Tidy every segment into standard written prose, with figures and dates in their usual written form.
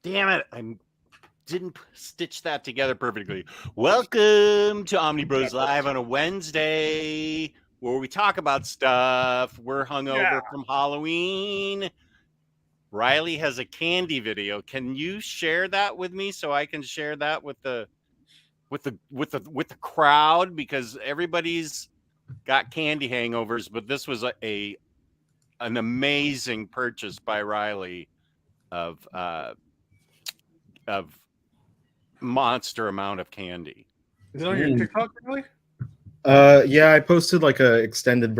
Damn it. I didn't stitch that together perfectly. Welcome to Omnibros on a Wednesday where we talk about stuff. We're hungover from Halloween. Riley has a candy video. Can you share that with me so I can share that with the crowd, because everybody's got candy hangovers, but this was an amazing purchase by Riley of monster amount of candy. Is it on your TikTok, really? Yeah, I posted like a extended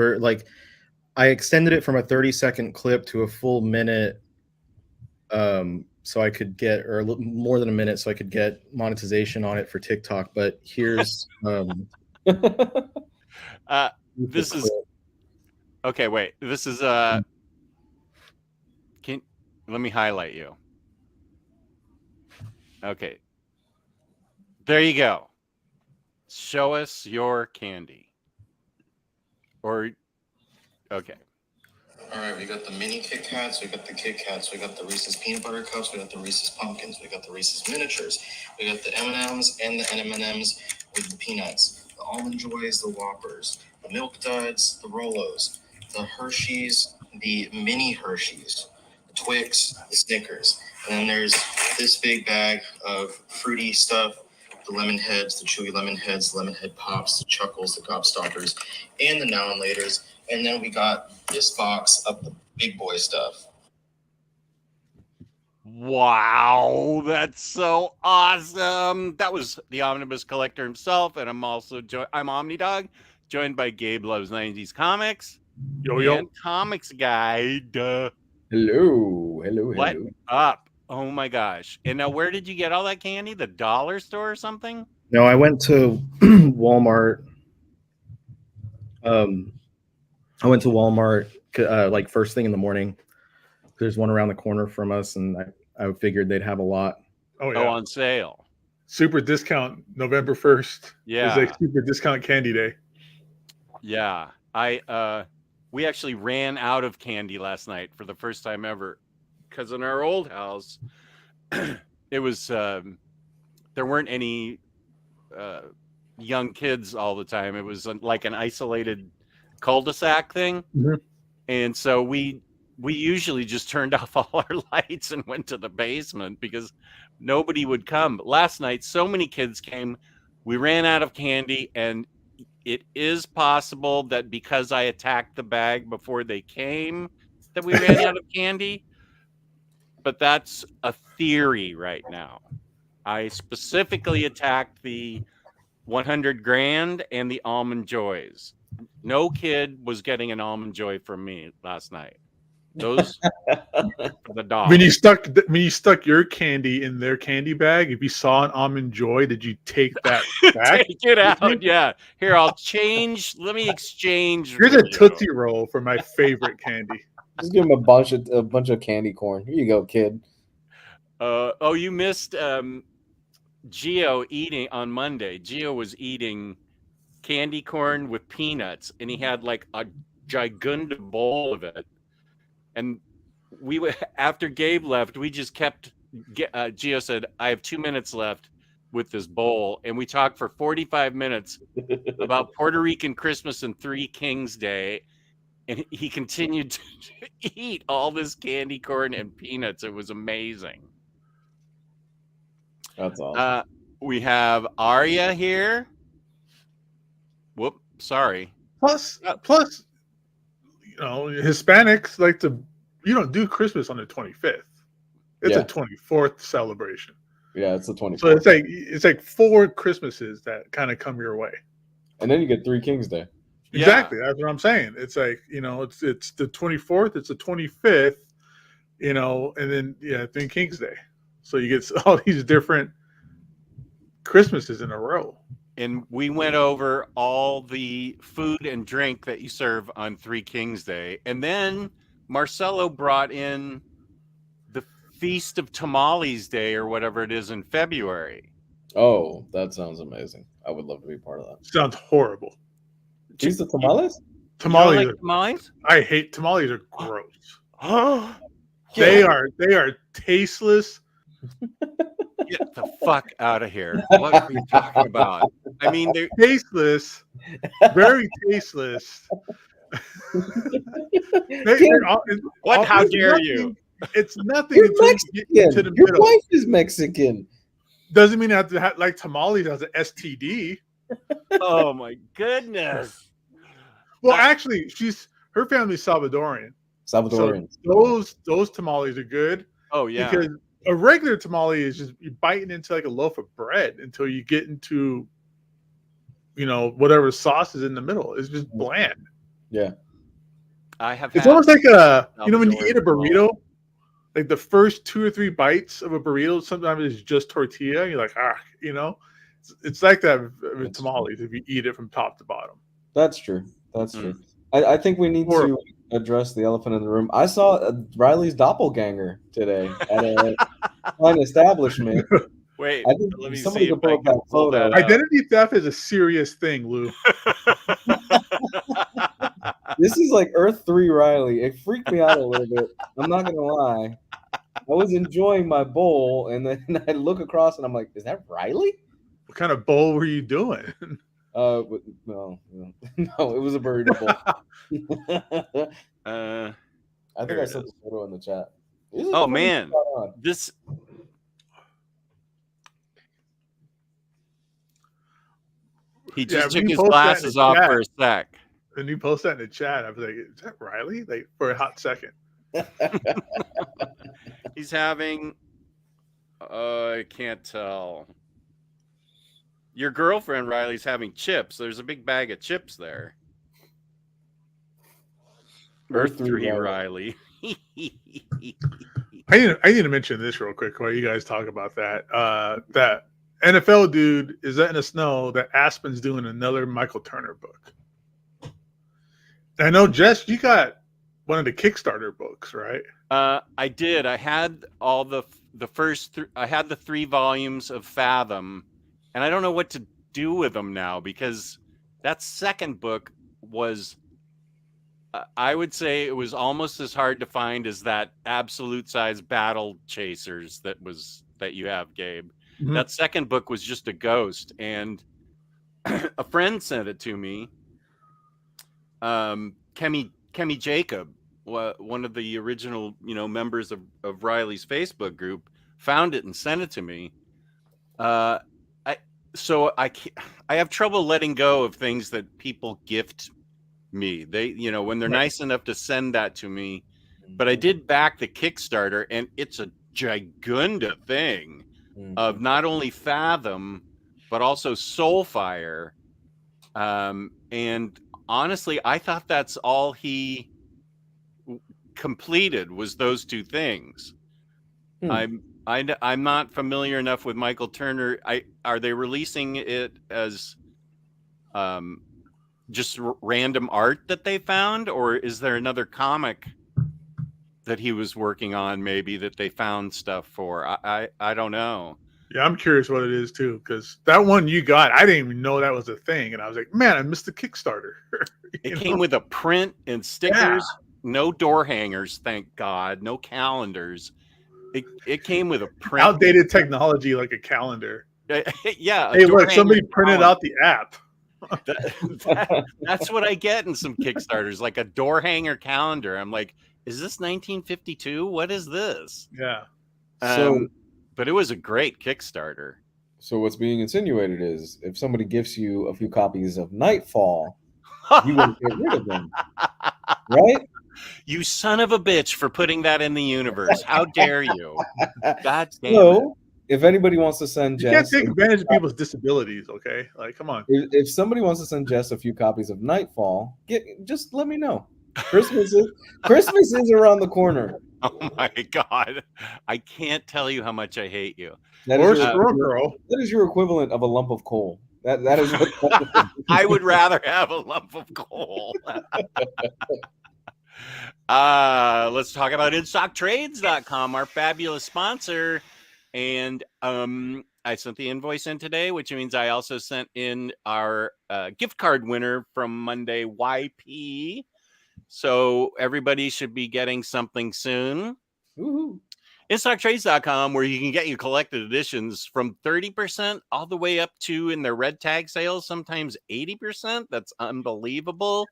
I extended it from a 30-second clip to a full minute, so I could get, or more than a minute, so I could get monetization on it for TikTok. But here's this is okay. Wait, this is let me highlight you. Okay, there you go. Show us your candy. Or okay. All right, we got the mini Kit Kats, we got the Kit Kats, we got the Reese's Peanut Butter Cups, we got the Reese's Pumpkins, we got the Reese's Miniatures, we got the M&Ms and the M&Ms with the peanuts, the Almond Joys, the Whoppers, the Milk Duds, the Rolos, the Hershey's, the mini Hershey's, the Twix, the Snickers, and then there's this big bag of fruity stuff, the Lemon Heads, the Chewy Lemon Heads, Lemon Head Pops, the Chuckles, the Gobstoppers, and the Now and Laters. And then we got this box of the big boy stuff. Wow, that's so awesome. That was the Omnibus Collector himself, and I'm also I'm Omnidog, joined by Gabe Loves 90s Comics. Yo. Comics Guide. Hello. What up? Oh my gosh. And now where did you get all that candy? The dollar store or something? No, I went to Walmart. I went to Walmart like first thing in the morning. There's one around the corner from us, and I figured they'd have a lot. Oh, yeah. On sale. Super discount November 1st. Yeah. It's like super discount candy day. Yeah. We actually ran out of candy last night for the first time ever, because in our old house, it was there weren't any young kids all the time. It was like an isolated cul-de-sac thing. Mm-hmm. And so we usually just turned off all our lights and went to the basement because nobody would come. But last night, so many kids came, we ran out of candy, and it is possible that because I attacked the bag before they came, that we ran out of candy. But that's a theory right now. I specifically attacked the 100 grand and the Almond Joys. No kid was getting an Almond Joy from me last night. Those for the dog. When you stuck your candy in their candy bag, if you saw an Almond Joy, did you take that back? Take it out, yeah. Here, I'll change. Let me exchange. Here's a Tootsie Roll for my favorite candy. Just give him a bunch of candy corn. Here you go, kid. Oh, you missed Gio eating on Monday. Gio was eating candy corn with peanuts, and he had like a gigantic bowl of it. And after Gabe left, we just kept. Gio said, "I have 2 minutes left with this bowl," and we talked for 45 minutes about Puerto Rican Christmas and Three Kings Day. And he continued to eat all this candy corn and peanuts. It was amazing. That's awesome. We have Arya here. Whoop, sorry. Plus, you know, Hispanics like to. You don't do Christmas on the 25th. It's a 24th celebration. Yeah, it's the 24th. So it's like 4 Christmases that kind of come your way. And then you get Three Kings Day. Exactly. Yeah. That's what I'm saying. It's like, you know, it's the 24th, it's the 25th, you know, and then Three Kings Day. So you get all these different Christmases in a row. And we went over all the food and drink that you serve on Three Kings Day. And then Marcelo brought in the Feast of Tamales Day or whatever it is in February. Oh, that sounds amazing. I would love to be part of that. Sounds horrible. Feast of Tamales? Tamales? I hate tamales. Are gross. They are tasteless, Get the fuck out of here. What are you talking about? I mean, they're Tasteless, very tasteless. What? How it's dare nothing, you? It's nothing You're until you get into the Mexican. Your middle. wife is Mexican. Doesn't mean I have to have, like tamales has an STD. Oh my goodness. Well, actually, her family's Salvadorian. Salvadorian. So those tamales are good. Oh yeah. Because a regular tamale is just you biting into like a loaf of bread until you get into, whatever sauce is in the middle. It's just bland. Yeah. I have. It's almost like when you eat a Salvadorian burrito, like the first 2 or 3 bites of a burrito, sometimes it's just tortilla. You're like, it's like that with tamales if you eat it from top to bottom. That's true. That's true. I think we need to address the elephant in the room. I saw Riley's doppelganger today at a fine establishment. Wait, I think let me somebody see could if I pull up can that pull photo. that up. Identity theft is a serious thing, Lou. This is like Earth 3 Riley. It freaked me out a little bit. I'm not gonna lie. I was enjoying my bowl, and then I look across, and I'm like, "Is that Riley?" What kind of bowl were you doing? No, it was a burrito bowl. I think I sent the photo in the chat. Oh man, this. He just took his glasses off for a sec. When you post that in the chat, I was like, "Is that Riley?" Like for a hot second. He's having. I can't tell. Your girlfriend Riley's having chips. There's a big bag of chips there. Earth 3 Riley. I need to mention this real quick while you guys talk about that. That NFL dude is letting us know that Aspen's doing another Michael Turner book. And I know, Jess, you got one of the Kickstarter books, right? I did. I had all the first. I had the 3 volumes of Fathom, and I don't know what to do with them now because that second book was. I would say it was almost as hard to find as that absolute size Battle Chasers that you have, Gabe. Mm-hmm. That second book was just a ghost, and a friend sent it to me. Kemi Jacob, one of the original members of Riley's Facebook group, found it and sent it to me. I have trouble letting go of things that people gift me. They when they're nice enough to send that to me. But I did back the Kickstarter, and it's a gigunda thing of not only Fathom but also Soulfire. And honestly, I thought that's all he completed was those 2 things. I'm not familiar enough with Michael Turner. Are they releasing it as just random art that they found, or is there another comic that he was working on maybe that they found stuff for? I don't know. Yeah, I'm curious what it is too, because that one you got, I didn't even know that was a thing, and I was like, man, I missed the Kickstarter. It came with a print and stickers, no door hangers, thank God, no calendars. It came with a print. Outdated technology like a calendar. Yeah. Hey, look, somebody printed out the app. That's what I get in some Kickstarters, like a door hanger calendar. I'm like, is this 1952? What is this? Yeah. But it was a great Kickstarter. So what's being insinuated is if somebody gives you a few copies of Nightfall, you won't get rid of them, right? You son of a bitch for putting that in the universe. How dare you? God damn it. If anybody wants to send Jess, you can't take advantage of people's disabilities, okay? Like, come on. If somebody wants to send Jess a few copies of Nightfall, just let me know. Christmas is around the corner. Oh my God! I can't tell you how much I hate you. That is your equivalent of a lump of coal. That is what I would rather have a lump of coal. Let's talk about InStockTrades.com, our fabulous sponsor. And I sent the invoice in today, which means I also sent in our gift card winner from Monday, YP. So everybody should be getting something soon. Woo-hoo. InStockTrades.com, where you can get your collected editions from 30% all the way up to, in their red tag sales, sometimes 80%. That's unbelievable.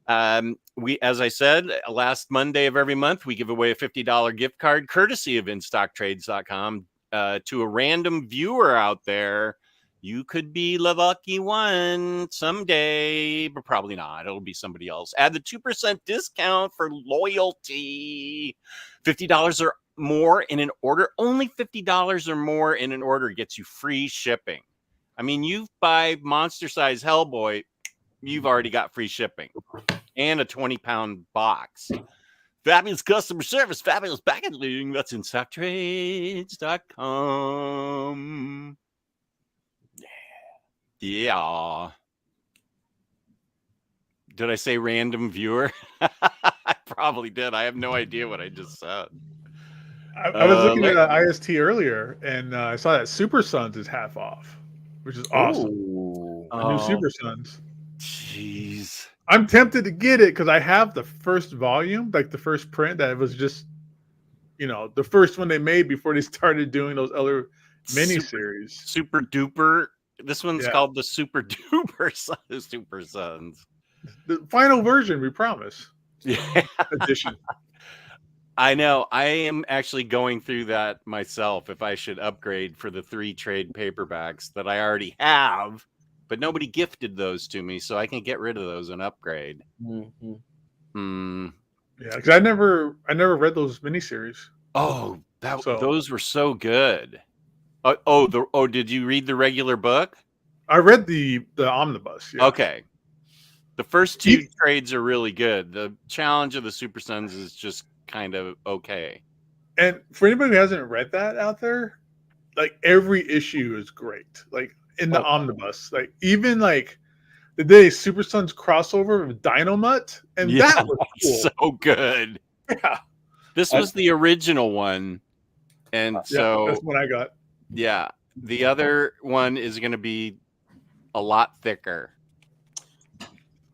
As I said, last Monday of every month, we give away a $50 gift card courtesy of InStockTrades.com to a random viewer out there. You could be the lucky one someday, but probably not. It'll be somebody else. Add the 2% discount for loyalty. $50 or more in an order. Only $50 or more in an order gets you free shipping. I mean, you buy monster size Hellboy, you've already got free shipping and a 20-pound box. Fabulous customer service, fabulous packaging. That's InStockTrades.com. Yeah. Did I say random viewer? I probably did. I have no idea what I just said. I was looking at IST earlier, and I saw that Super Sons is half off, which is awesome. Ooh. The new Super Sons. Jeez. I'm tempted to get it because I have the first volume, like the first print that was just, the first one they made before they started doing those other miniseries. Super duper. This one's Yeah. called the Super Duper Super Sons. The final version, we promise. Yeah. Edition. I know. I am actually going through that myself if I should upgrade for the 3 trade paperbacks that I already have, but nobody gifted those to me, so I can get rid of those and upgrade. Mm-hmm. Yeah, because I never read those miniseries. Oh, those were so good. Did you read the regular book? I read the Omnibus. Yeah. Okay. The first 2 trades are really good. The Challenge of the Super Sons is just kind of okay. And for anybody who hasn't read that out there, like every issue is great. Like in the Omnibus, like even like the day Super Sons crossover with Dynomutt, and that was cool. So good. Yeah. This was the original one. And so that's what I got. Yeah. The other one is going to be a lot thicker.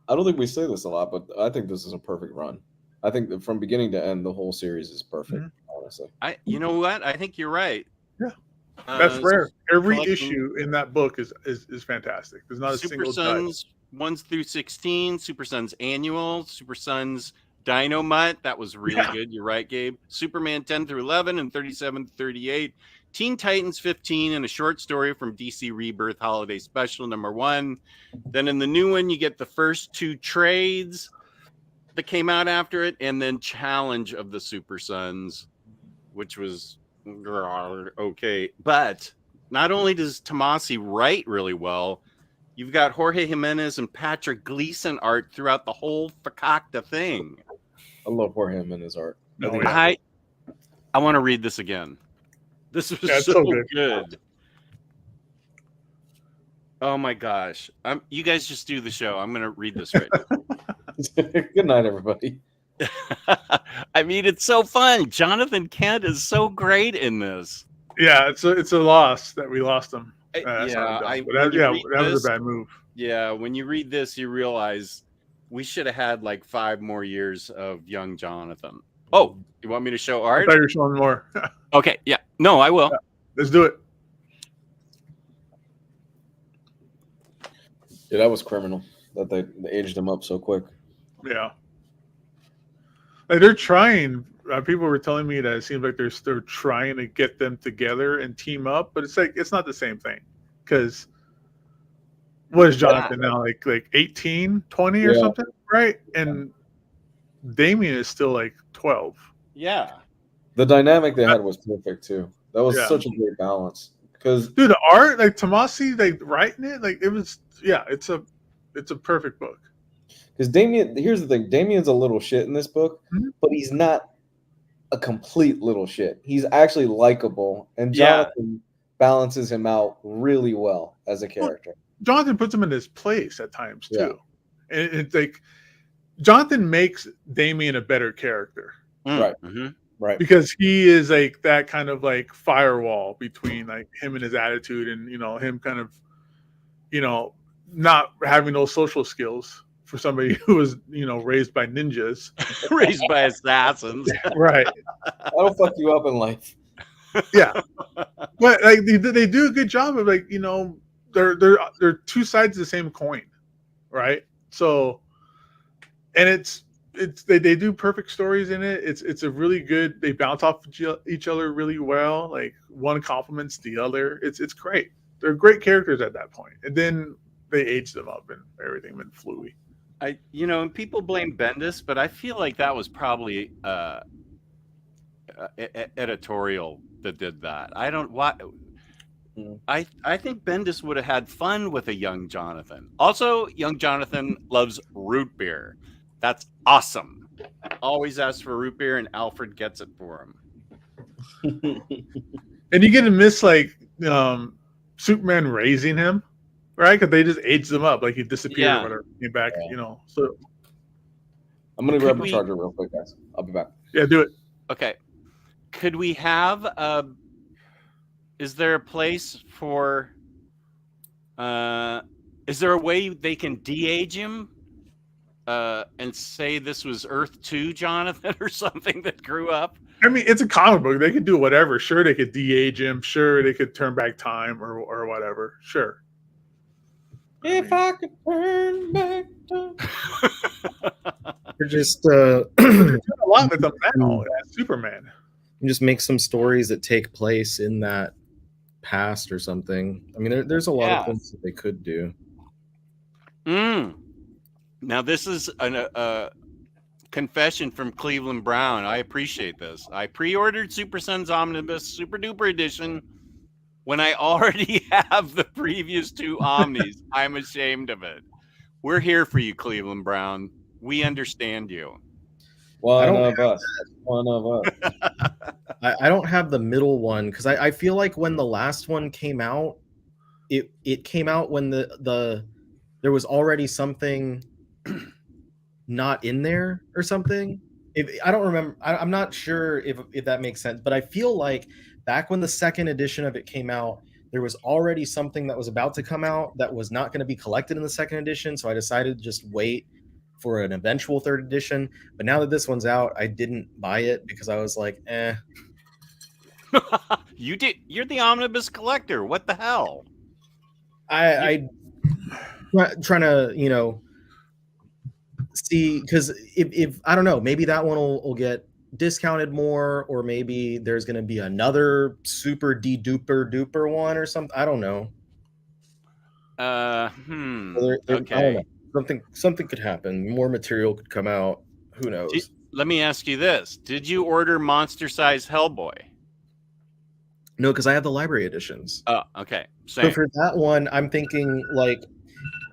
I don't think we say this a lot, but I think this is a perfect run. I think that from beginning to end, the whole series is perfect. Honestly, You know what? I think you're right. Yeah, that's rare. Every collecting- issue in that book is fantastic. There's not a Super single Sons 1 through 16, Super Sons Annual, Super Sons Dynomutt. That was really good. You're right, Gabe. Superman 10 through 11 and 37 to 38. Teen Titans 15 and a short story from DC Rebirth Holiday Special #1. Then in the new one, you get the first 2 trades that came out after it, and then Challenge of the Super Sons, which was okay. But not only does Tamasi write really well, you've got Jorge Jimenez and Patrick Gleason art throughout the whole fakakta thing. I love Jorge Jimenez art. I want to read this again. This was so good. Oh my gosh. You guys just do the show. I'm going to read this right now. Good night, everybody. I mean, it's so fun. Jonathan Kent is so great in this. Yeah, it's a loss that we lost him. That was a bad move. Yeah, when you read this, you realize we should have had like 5 more years of young Jonathan. Oh, you want me to show art? I thought you were showing more. Okay, yeah. No, I will. Yeah, let's do it. Yeah, that was criminal that they aged him up so quick. Yeah. Like they're trying. People were telling me that it seems like they're trying to get them together and team up, but it's like it's not the same thing. Because what is Jonathan now? Like 18, 20 or something, right? And Damian is still like 12. Yeah. The dynamic they had was perfect too. That was such a great balance. Because dude, the art, like Tamasi, like writing it, like it was. Yeah, it's a perfect book. Because Damian, here's the thing: Damian's a little shit in this book, but he's not a complete little shit. He's actually likable, and Jonathan balances him out really well as a character. Well, Jonathan puts him in his place at times too, and it's like Jonathan makes Damian a better character, right? Right, because he is like that kind of like firewall between like him and his attitude, and him kind of not having those social skills for somebody who was raised by ninjas, raised by assassins. Right. That'll fuck you up in life. Yeah, but like they do a good job of, like, they're two sides of the same coin, right? So, and they do perfect stories in it. It's a really good. They bounce off each other really well. Like, one complements the other. It's great. They're great characters at that point, and then they age them up and everything went fluey. And people blame Bendis, but I feel like that was probably editorial that did that. I think Bendis would have had fun with a young Jonathan. Also, young Jonathan loves root beer. That's awesome. Always asks for root beer, and Alfred gets it for him. And you get to miss, like, Superman raising him, right? Because they just aged him up, like he disappeared or whatever, came back, So I'm gonna grab my charger real quick, guys. I'll be back. Yeah, do it. Okay. Could we have is there a place for is there a way they can de-age him and say this was Earth 2 Jonathan or something that grew up? I mean, it's a comic book. They could do whatever. Sure, they could de-age him. Sure, they could turn back time or whatever. Sure. If I could turn back time. Or just a lot with them now as Superman. just make some stories that take place in that past or something. I mean, there's a lot of things that they could do. Now, this is a confession from Cleveland Brown. I appreciate this. I pre-ordered Super Sons Omnibus Super Duper Edition when I already have the previous 2 Omnis. I'm ashamed of it. We're here for you, Cleveland Brown. We understand you. One of us. I don't have the middle one because I feel like when the last one came out, it came out when there was already something not in there or something. I don't remember. I'm not sure if that makes sense, but I feel like back when the second edition of it came out, there was already something that was about to come out that was not going to be collected in the second edition. So I decided to just wait for an eventual third edition. But now that this one's out, I didn't buy it because I was like, eh. You're the Omnibus collector. What the hell? I trying to, see, because if I don't know, maybe that one will get discounted more, or maybe there's going to be another super duper one or something. I don't know. Okay. Something could happen. More material could come out. Who knows? Let me ask you this: did you order monster size Hellboy? No, because I have the library editions. Oh, okay. Same. So for that one, I'm thinking like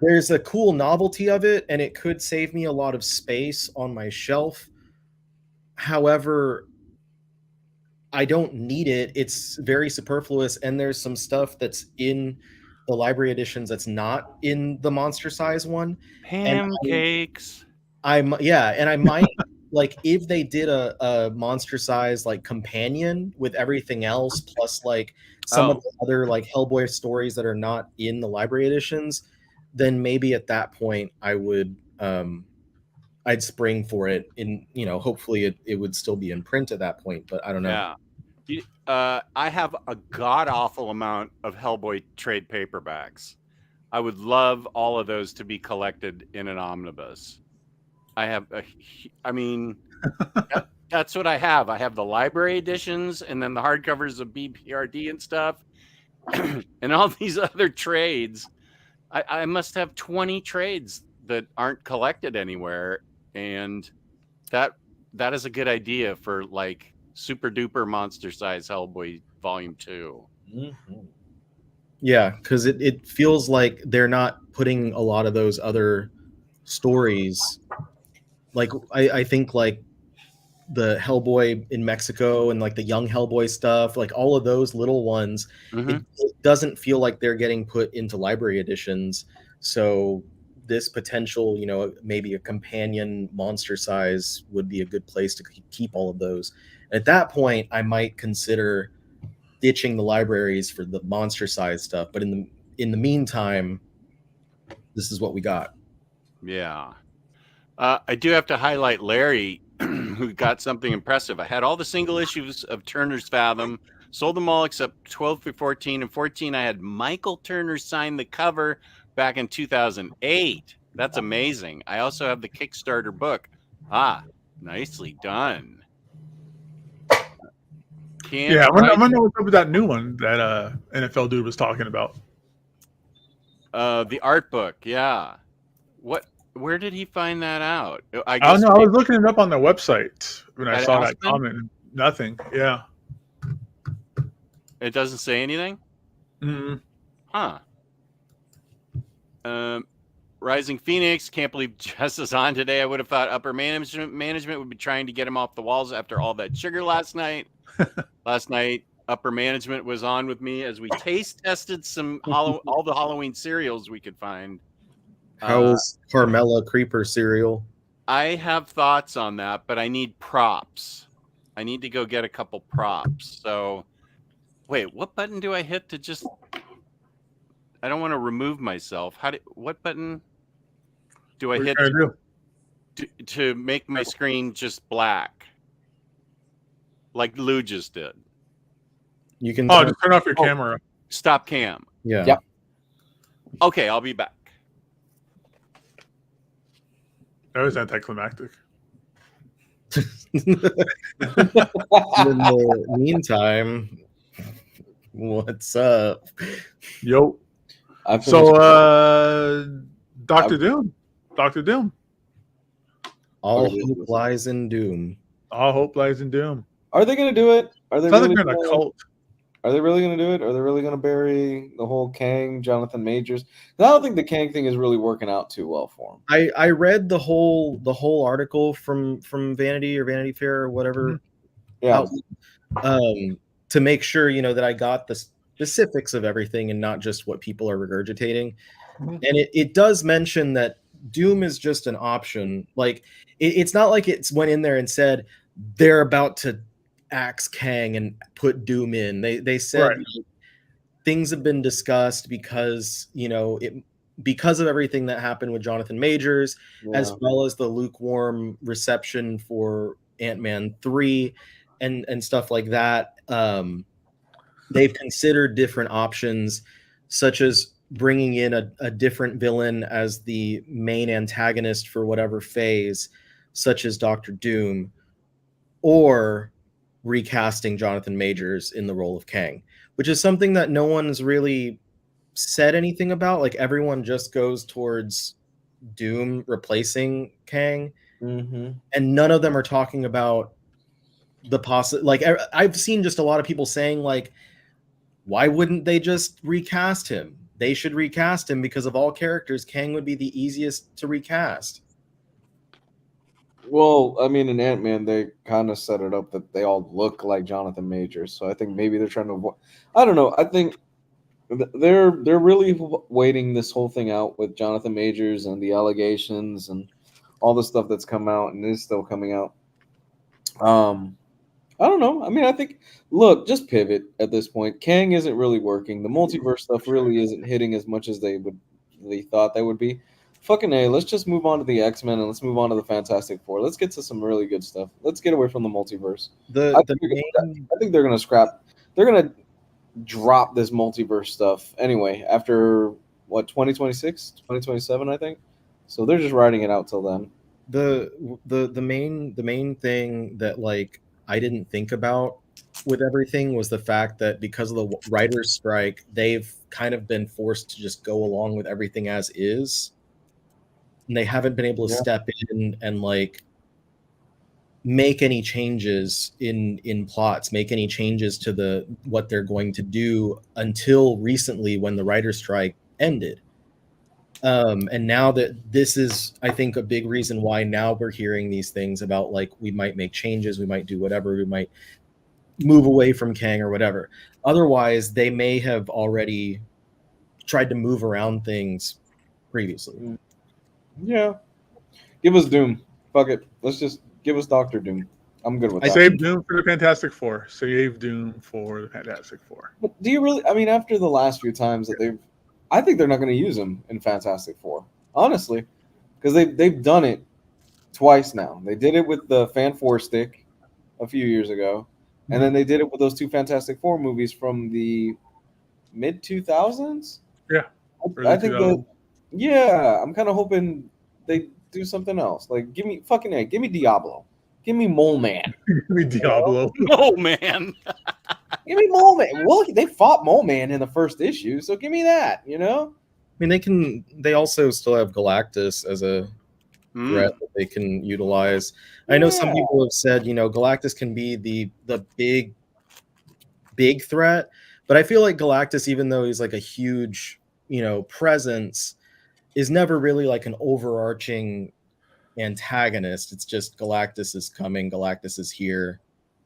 there's a cool novelty of it, and it could save me a lot of space on my shelf. However, I don't need it. It's very superfluous, and there's some stuff that's in the library editions that's not in the monster size one. Pancakes. I might like if they did a monster size like companion with everything else, plus like some of the other like Hellboy stories that are not in the library editions, then maybe at that point I would I'd spring for it. In hopefully it would still be in print at that point, but I don't know. Yeah. I have a god awful amount of Hellboy trade paperbacks. I would love all of those to be collected in an omnibus. That's what I have. I have the library editions and then the hardcovers of BPRD and stuff, and all these other trades. I must have 20 trades that aren't collected anywhere, and that is a good idea for like super duper monster size Hellboy Volume 2. Mm-hmm. Yeah, because it feels like they're not putting a lot of those other stories. Like I think like the Hellboy in Mexico and like the young Hellboy stuff, like all of those little ones, it doesn't feel like they're getting put into library editions. So this potential, maybe a companion monster size would be a good place to keep all of those. At that point, I might consider ditching the libraries for the monster size stuff. But in the meantime, this is what we got. Yeah. I do have to highlight Larry, who who got something impressive. I had all the single issues of Turner's Fathom, sold them all except 12 through 14. And 14, I had Michael Turner sign the cover back in 2008. That's amazing. I also have the Kickstarter book. Nicely done. Yeah, I want to know what's up with that new one that NFL dude was talking about. The art book, yeah. Where did he find that out? I don't know. I was looking it up on their website when I saw that Aspen? comment. Nothing. Yeah. It doesn't say anything? Mm-hmm. Huh. Rising Phoenix, can't believe Jess is on today. I would have thought upper management would be trying to get him off the walls after all that sugar last night. Last night, upper management was on with me as we taste tested all the Halloween cereals we could find. How's Carmella Creeper cereal? I have thoughts on that, but I need props. I need to go get a couple props. So, wait, what button do I hit to just... I don't want to remove myself. What button do I hit to make my screen just black? Like Lou just did. You can just turn off your camera. Stop cam. Yeah. Yep. Okay, I'll be back. That was anticlimactic. In the meantime, what's up? Yo. Dr. Doom. Dr. Doom. All hope lies in doom. All hope lies in doom. Are they going to do it? Are they Sounds really like they're in a cult. Are they really going to do it? Are they really going to bury the whole Kang, Jonathan Majors? I don't think the Kang thing is really working out too well for him. I read the whole article from Vanity or Vanity Fair or whatever. Yeah. To make sure, that I got the specifics of everything and not just what people are regurgitating. And it does mention that Doom is just an option. Like it's not like it's went in there and said they're about to axe Kang and put Doom in. They said things have been discussed because because of everything that happened with Jonathan Majors, as well as the lukewarm reception for Ant-Man 3 and stuff like that. They've considered different options, such as bringing in a different villain as the main antagonist for whatever phase, such as Dr. Doom, or recasting Jonathan Majors in the role of Kang, which is something that no one's really said anything about. Like everyone just goes towards Doom replacing Kang, and none of them are talking about the like I've seen just a lot of people saying like, why wouldn't they just recast him? They should recast him because of all characters, Kang would be the easiest to recast. Well, I mean, in Ant-Man, they kind of set it up that they all look like Jonathan Majors. So I think maybe they're trying to... I don't know. I think they're really waiting this whole thing out with Jonathan Majors and the allegations and all the stuff that's come out and is still coming out. I don't know. I mean, I think, look, just pivot at this point. Kang isn't really working. The multiverse stuff really isn't hitting as much as they thought they would be. Fucking A, let's just move on to the X-Men and let's move on to the Fantastic Four. Let's get to some really good stuff. Let's get away from the multiverse. I think they're going to scrap. They're going to drop this multiverse stuff anyway after, 2026? 2027, I think. So they're just writing it out till then. The main thing that, like, I didn't think about with everything was the fact that because of the writer's strike, they've kind of been forced to just go along with everything as is. And they haven't been able to step in and like make any changes in plots, make any changes to what they're going to do until recently when the writer's strike ended. And now that this is, I think, a big reason why now we're hearing these things about like we might make changes, we might do whatever, we might move away from Kang or whatever. Otherwise, they may have already tried to move around things previously. Yeah. Give us Doom. Fuck it. Let's just give us Dr. Doom. I'm good with that. Save Doom for the Fantastic Four. Save Doom for the Fantastic Four. But do you really, I mean, after the last few times that I think they're not going to use him in Fantastic Four, honestly, because they've done it twice now. They did it with the Fan Four Stick a few years ago, and then they did it with those two Fantastic Four movies from the mid 2000s. Yeah, I think that. Yeah, I'm kind of hoping they do something else. Like, give me Diablo, give me Mole Man, Give me Diablo. Oh man. give me Mole Man. Well, they fought Mole Man in the first issue, so give me that. You know. I mean, they also still have Galactus as a threat Mm. that they can utilize. I know some people have said, Galactus can be the big threat, but I feel like Galactus, even though he's like a huge, presence, is never really like an overarching antagonist. It's just Galactus is coming, Galactus is here.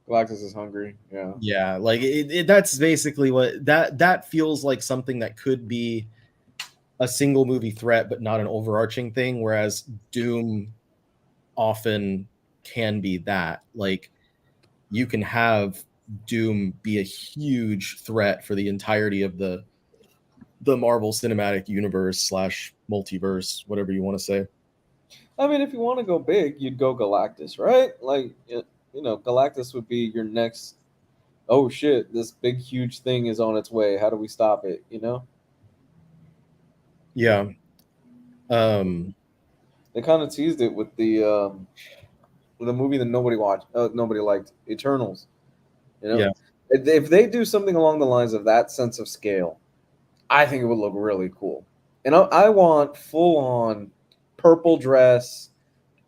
Galactus is hungry. Yeah. Yeah, like that's basically what that feels like, something that could be a single movie threat, but not an overarching thing. Whereas Doom often can be that. Like, you can have Doom be a huge threat for the entirety of the Marvel Cinematic Universe / multiverse, whatever you want to say. I mean, if you want to go big, you'd go Galactus, right? Like, Galactus would be your next. Oh shit! This big, huge thing is on its way. How do we stop it? Yeah. They kind of teased it with the movie that nobody liked, Eternals. Yeah. If they do something along the lines of that sense of scale, I think it would look really cool. And I want full on purple dress,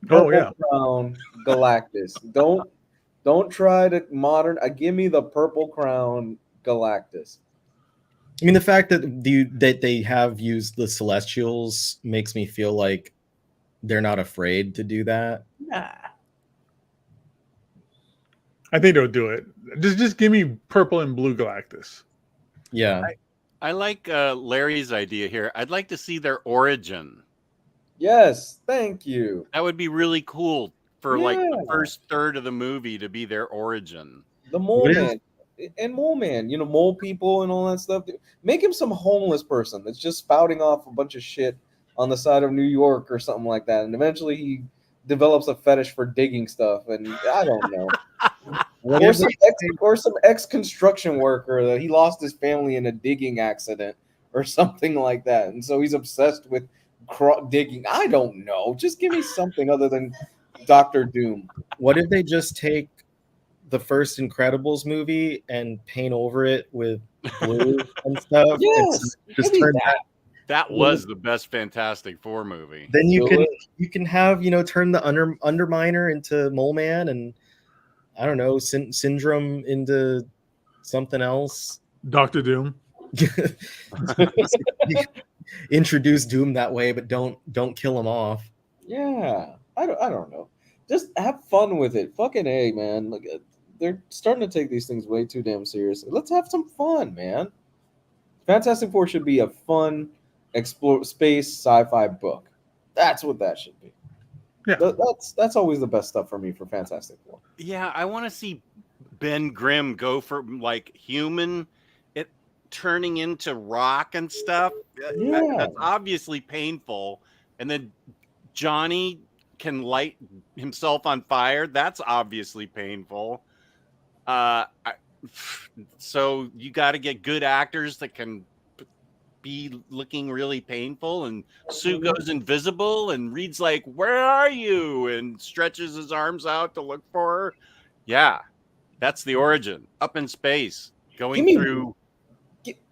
purple crown, Galactus. Don't try to modern. Give me the purple crown, Galactus. I mean, the fact that they have used the Celestials makes me feel like they're not afraid to do that. Nah. I think they'll do it. Just give me purple and blue Galactus. Yeah. I like Larry's idea here. I'd like to see their origin. Yes, thank you. That would be really cool for like the first third of the movie to be their origin. The Mole Man. And Mole Man, mole people and all that stuff. Make him some homeless person that's just spouting off a bunch of shit on the side of New York or something like that. And eventually he develops a fetish for digging stuff. And I don't know. or some ex-construction worker that he lost his family in a digging accident or something like that. And so he's obsessed with digging. I don't know. Just give me something other than Dr. Doom. What if they just take the first Incredibles movie and paint over it with blue and stuff? Yes, just turn that was the best Fantastic Four movie. Then you can have turn the Underminer into Mole Man, and I don't know, Syndrome into something else. Dr. Doom. Introduce Doom that way, but don't kill him off. Yeah, I don't know. Just have fun with it. Fucking A, man. Like, they're starting to take these things way too damn seriously. Let's have some fun, man. Fantastic Four should be a fun explore space sci-fi book. That's what that should be. Yeah, that's always the best stuff for me for Fantastic Four. Yeah, I want to see Ben Grimm go from like human, it turning into rock and stuff. Yeah. That's obviously painful. And then Johnny can light himself on fire. That's obviously painful. So you got to get good actors that can be looking really painful, and Sue goes invisible and Reed's like, "Where are you?" and stretches his arms out to look for her. Yeah, that's the origin. Up in space, going through.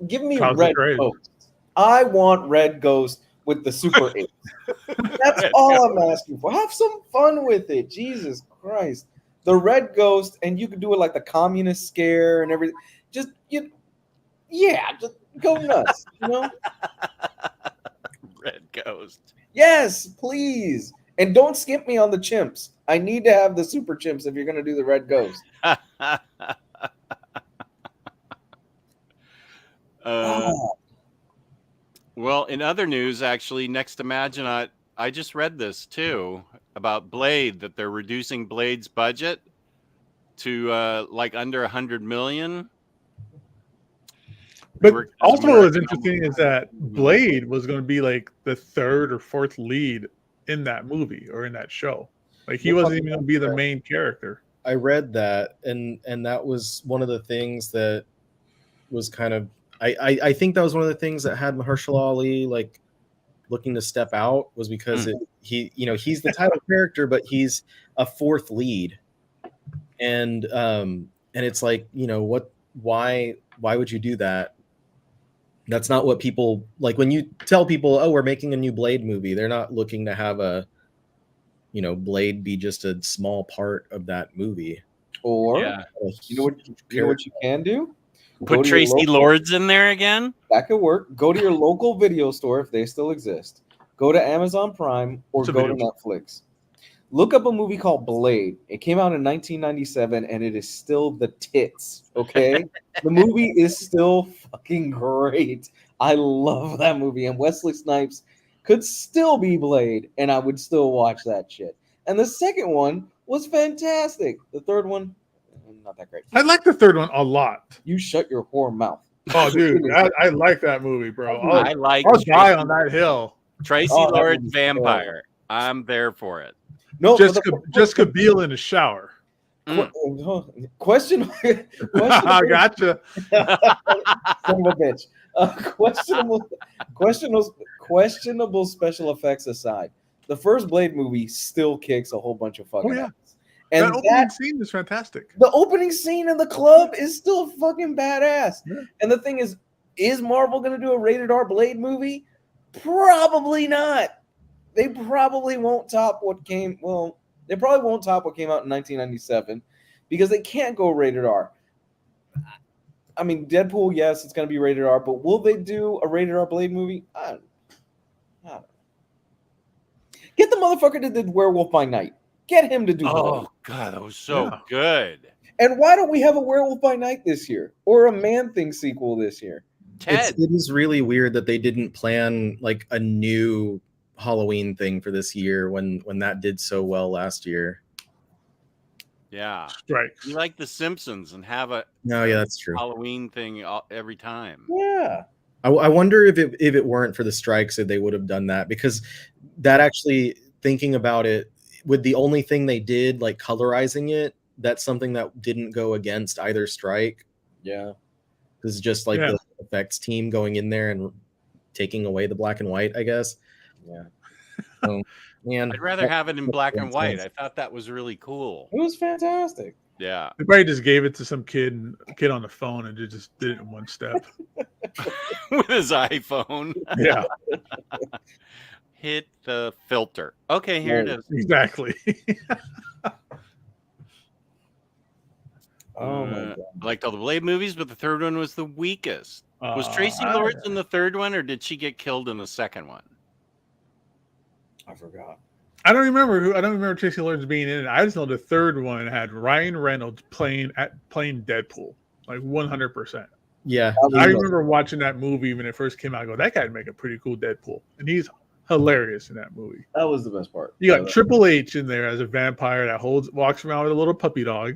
Give me Red Ghost. I want Red Ghost with the Super 8. That's all I'm asking for. Have some fun with it. Jesus Christ. The Red Ghost, and you could do it like the communist scare and everything. Just go nuts, Red Ghost. Yes, please. And don't skip me on the chimps. I need to have the super chimps if you're going to do the Red Ghost. Well, in other news, actually, next to Maginot, I just read this too about Blade, that they're reducing Blade's budget to like under 100 million. But also what was interesting is that Blade was going to be like the third or fourth lead in that movie or in that show. Like he wasn't even going to be the main character. I read that, and that was one of the things that was kind of. I think that was one of the things that had Mahershala Ali like looking to step out, was because he's the title character, but he's a fourth lead, and it's like, why would you do that? That's not what people like. When you tell people, oh, we're making a new Blade movie, they're not looking to have a Blade be just a small part of that movie. Or Yeah. you know what you can do? Put Tracy Lords in there again. That could work. Go to your local video store if they still exist. Go to Amazon Prime or go to Netflix. Look up a movie called Blade. It came out in 1997 and it is still the tits. Okay, the movie is still fucking great. I love that movie, and Wesley Snipes could still be Blade, and I would still watch that shit. And the second one was fantastic. The third one, not that great. I like the third one a lot. You shut your whore mouth. Oh, dude, I like that movie, bro. I'll die on that hill. Tracy Lords Vampire. I'm there for it. No, Jessica Biel in the shower. Question. I gotcha. Son of a bitch. Questionable special effects aside, the first Blade movie still kicks a whole bunch of fucking ass. And that opening scene is fantastic. The opening scene in the club is still fucking badass. Yeah. And the thing is Marvel going to do a rated R Blade movie? Probably not. They probably won't top what came. Well, they probably won't top what came out in 1997 because they can't go rated R. I mean, Deadpool, yes, it's going to be rated R, but will they do a rated R Blade movie? I don't know. Get the motherfucker that did Werewolf by Night. Get him to do. Oh God, that was so good. And why don't we have a Werewolf by Night this year or a Man Thing sequel this year? Ted. It is really weird that they didn't plan like a new Halloween thing for this year when that did so well last year. Yeah, right. You like The Simpsons and have a that's true. Halloween thing every time. Yeah. I wonder if it weren't for the strikes, if they would have done that, because that actually, thinking about it, with the only thing they did, like colorizing it, that's something that didn't go against either strike. Yeah. This is just like the effects team going in there and taking away the black and white, I guess. Yeah. Man, I'd rather have it in black and white. I thought that was really cool. It was fantastic. Yeah. They probably just gave it to some kid on the phone and just did it in one step. With his iPhone. Yeah. Hit the filter. Okay, here it is. Exactly. Oh my God. I liked all the Blade movies, but the third one was the weakest. Was Tracy Lords in the third one, or did she get killed in the second one? I forgot. I don't remember Tracy Lords being in it. I just know the third one had Ryan Reynolds playing Deadpool, like 100%. Yeah, I remember watching that movie when it first came out. I go, that guy'd make a pretty cool Deadpool, and he's hilarious in that movie. That was the best part. You got Triple H in there as a vampire that walks around with a little puppy dog.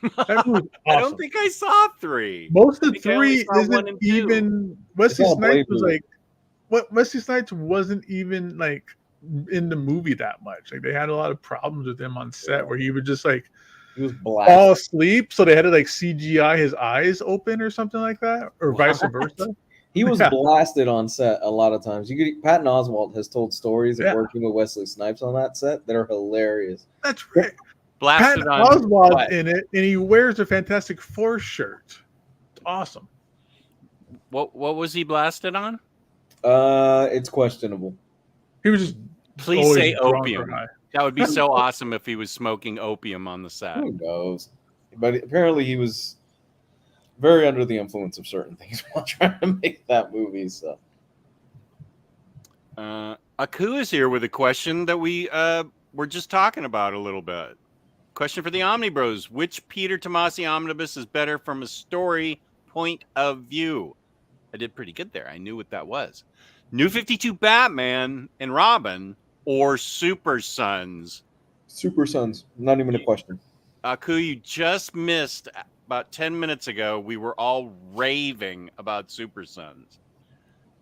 That movie's awesome. I don't think I saw 3. Most of 3 isn't even. Wesley Snipes was like, Wesley Snipes wasn't even like in the movie that much. Like they had a lot of problems with him on set where he would just like he was blasted. fall asleep, so they had to like CGI his eyes open or something like that, or vice versa. He was blasted on set a lot of times. Patton Oswalt has told stories of working with Wesley Snipes on that set that are hilarious. That's right. Blasted Patton on Oswalt in it, and he wears a Fantastic Four shirt. It's awesome. What was he blasted on? It's questionable. He was just please say opium. That would be so awesome if he was smoking opium on the set. Who knows? But apparently he was very under the influence of certain things while trying to make that movie. So, Aku is here with a question that we were just talking about a little bit. Question for the Omnibros: which Peter Tamasi omnibus is better from a story point of view? I did pretty good there. I knew what that was. New 52 Batman and Robin or Super Sons? Super Sons, not even a question. Aku, you just missed about 10 minutes ago. We were all raving about Super Sons.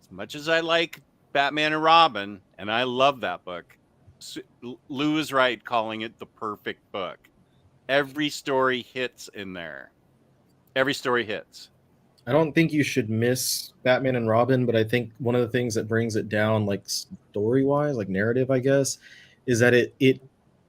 As much as I like Batman and Robin, and I love that book, Lou is right calling it the perfect book. Every story hits in there. Every story hits. I don't think you should miss Batman and Robin, but I think one of the things that brings it down, like story-wise, like narrative, I guess, is that it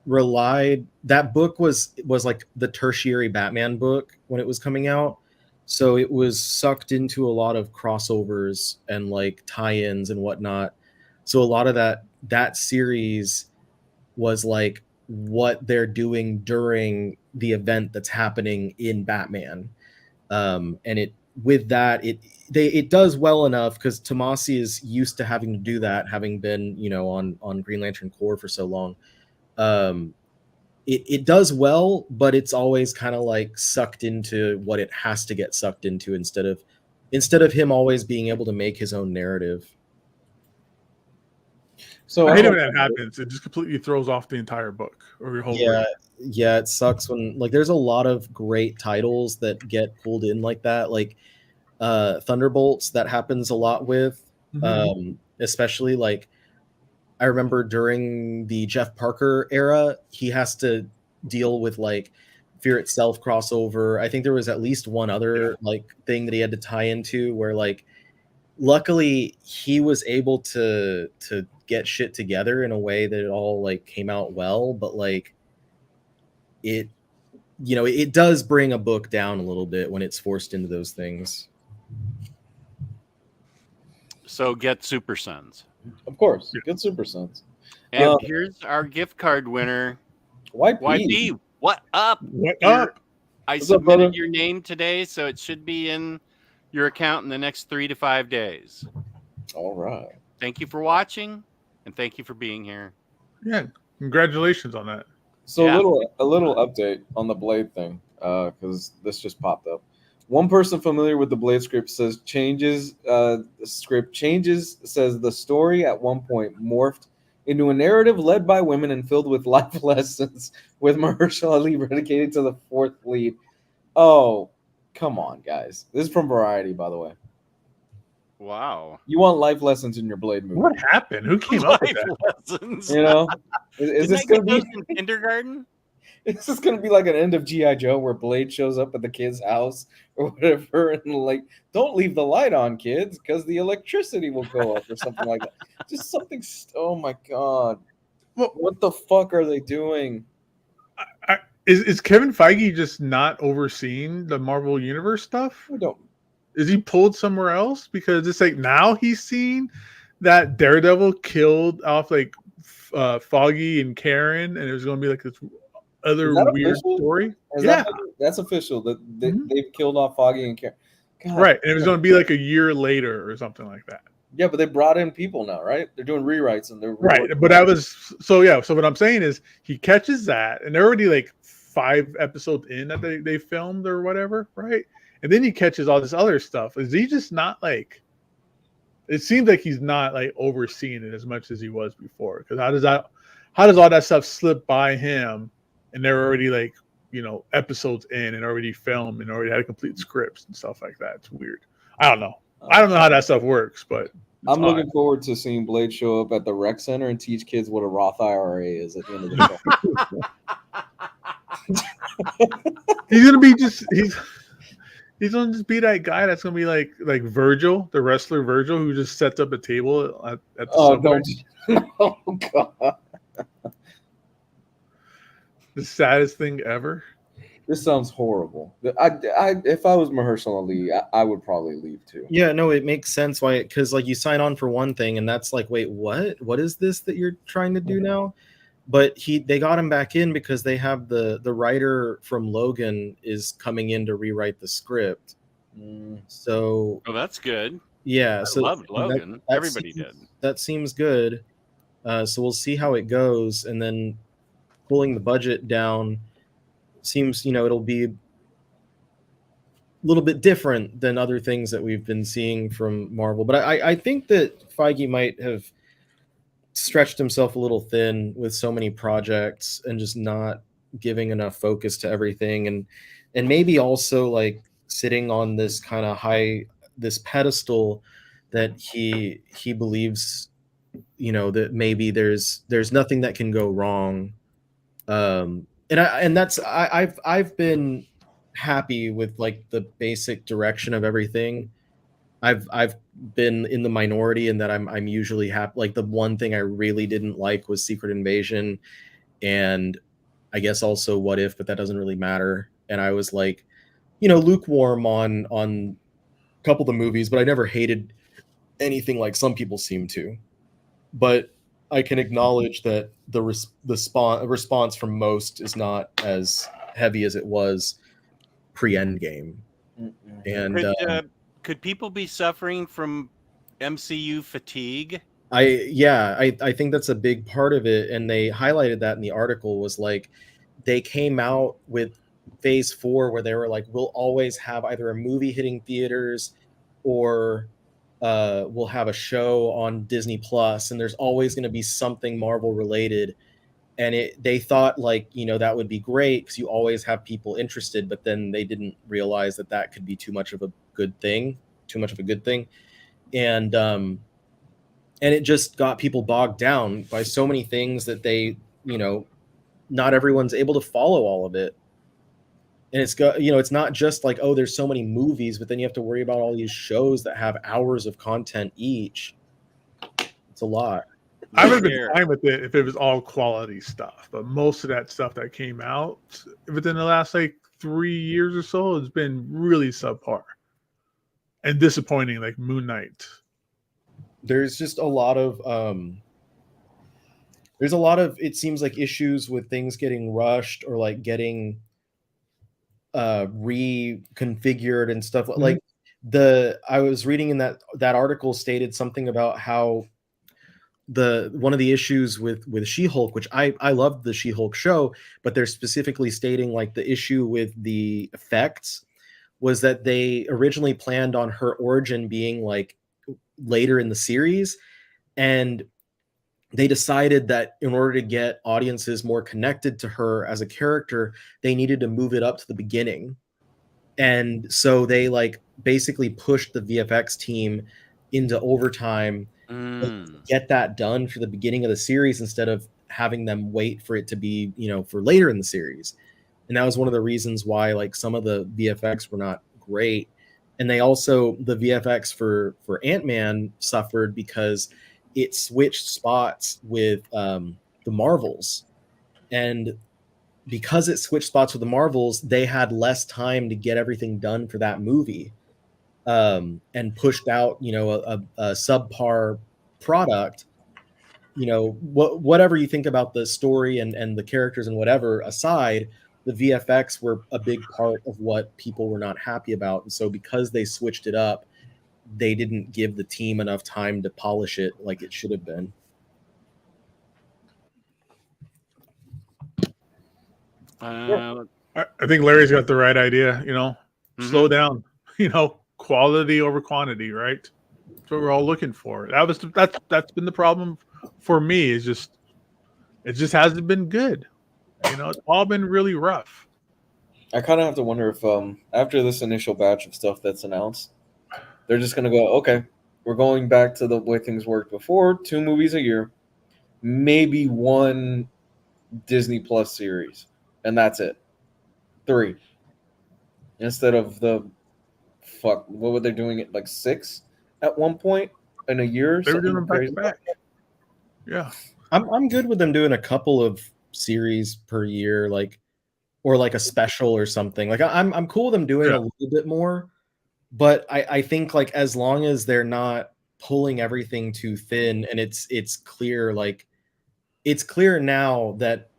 relied, that book was like the tertiary Batman book when it was coming out. So it was sucked into a lot of crossovers and like tie-ins and whatnot. So a lot of that series was like what they're doing during the event that's happening in Batman. And it does well enough because Tamasi is used to having to do that, having been, you know, on Green Lantern Corps for so long. It does well, but it's always kind of like sucked into what it has to get sucked into instead of him always being able to make his own narrative. So I hate it when that happens. It just completely throws off the entire book or your whole read. Yeah, it sucks when like there's a lot of great titles that get pulled in like that, like Thunderbolts. That happens a lot with, especially like I remember during the Jeff Parker era, he has to deal with like Fear Itself crossover. I think there was at least one other like thing that he had to tie into where like luckily he was able to get shit together in a way that it all like came out well, but like it, you know, it does bring a book down a little bit when it's forced into those things. So get Super Sons. Of course, get Super Sons. And here's our gift card winner. YP, what up? What up? I submitted your name today, so it should be in your account in the next 3 to 5 days. All right. Thank you for watching, and thank you for being here. Yeah, congratulations on that. So a little update on the Blade thing, because this just popped up. One person familiar with the Blade script says the script changes, says the story at one point morphed into a narrative led by women and filled with life lessons, with Mahershala Ali dedicated to the fourth lead. Oh, come on, guys. This is from Variety, by the way. Wow. You want life lessons in your Blade movie. What happened? Who came up with that? Lessons. You know? Is this going to be in kindergarten? Is this going to be like an end of G.I. Joe where Blade shows up at the kid's house or whatever and like, don't leave the light on, kids, because the electricity will go up or something like that. Just something. Oh my God. What the fuck are they doing? Is Kevin Feige just not overseeing the Marvel Universe stuff? I don't. Is he pulled somewhere else? Because it's like now he's seen that Daredevil killed off like Foggy and Karen, and it was going to be like this other weird story. That's official. That they've killed off Foggy and Karen. God, right, and it was going to be like a year later or something like that. Yeah, but they brought in people now, right? They're doing rewrites and they're right. But I was so what I'm saying is he catches that, and they're already like 5 episodes in that they filmed or whatever, right? And then he catches all this other stuff. Is he just not like? It seems like he's not like overseeing it as much as he was before. Because how does all that stuff slip by him? And they're already like, you know, episodes in and already filmed and already had complete scripts and stuff like that. It's weird. I don't know. I don't know how that stuff works, but I'm looking forward to seeing Blade show up at the rec center and teach kids what a Roth IRA is at the end of the day. He's gonna just be that guy that's gonna be like Virgil, the wrestler Virgil, who just sets up a table at the subway. Oh God. The saddest thing ever. This sounds horrible. If I was Mahershala Ali, I would probably leave too. Yeah, no, it makes sense why, because like you sign on for one thing and that's like, wait, what is this that you're trying to do now? But they got him back in because they have the writer from Logan is coming in to rewrite the script. So that's good. Yeah, I loved Logan. Everybody did. That seems good. So we'll see how it goes, and then pulling the budget down seems, you know, it'll be a little bit different than other things that we've been seeing from Marvel. But I think that Feige might have stretched himself a little thin with so many projects and just not giving enough focus to everything, and maybe also like sitting on this kind of this pedestal that he believes that maybe there's nothing that can go wrong. I've been happy with like the basic direction of everything. I've been in the minority in that I'm usually happy. Like the one thing I really didn't like was Secret Invasion, and I guess also What If, but that doesn't really matter. And I was like, lukewarm on a couple of the movies, but I never hated anything like some people seem to. But I can acknowledge that the response from most is not as heavy as it was pre-Endgame. And could people be suffering from MCU fatigue? I think that's a big part of it, and they highlighted that in the article. Was like they came out with Phase 4 where they were like, we'll always have either a movie hitting theaters or we'll have a show on Disney Plus, and there's always going to be something Marvel related. And they thought like, that would be great because you always have people interested, but then they didn't realize that could be too much of a good thing. And it just got people bogged down by so many things that they, not everyone's able to follow all of it. And it's not just like, oh, there's so many movies, but then you have to worry about all these shows that have hours of content each. It's a lot. I would have been fine with it if it was all quality stuff, but most of that stuff that came out within the last like 3 years or so has been really subpar and disappointing, like Moon Knight. There's just a lot of it seems like issues with things getting rushed or like getting reconfigured and stuff. Mm-hmm. Like I was reading in that article stated something about how one of the issues with She-Hulk, which I loved the She-Hulk show, but they're specifically stating like the issue with the effects was that they originally planned on her origin being like later in the series, and they decided that in order to get audiences more connected to her as a character, they needed to move it up to the beginning. And so they like basically pushed the VFX team into overtime to get that done for the beginning of the series instead of having them wait for it to be, for later in the series. And that was one of the reasons why like some of the VFX were not great. And they also, the VFX for Ant-Man suffered because it switched spots with the Marvels. And because it switched spots with the Marvels, they had less time to get everything done for that movie, and pushed out, a subpar product. Whatever you think about the story and the characters and whatever aside, the VFX were a big part of what people were not happy about. And so because they switched it up, they didn't give the team enough time to polish it like it should have been. I think Larry's got the right idea, slow down, quality over quantity, right? That's what we're all looking for. That's been the problem for me. It just hasn't been good. It's all been really rough. I kind of have to wonder if after this initial batch of stuff that's announced, they're just going to go, okay, we're going back to the way things worked before, 2 movies a year, maybe 1 Disney Plus series, and that's it. 3. Instead of what were they doing it like 6 at one point in a year? They were doing them back to back. Yeah. I'm good with them doing a couple of series per year, or like a special or something. Like I'm cool with them doing a little bit more. But I think like as long as they're not pulling everything too thin, and it's clear, like it's clear now that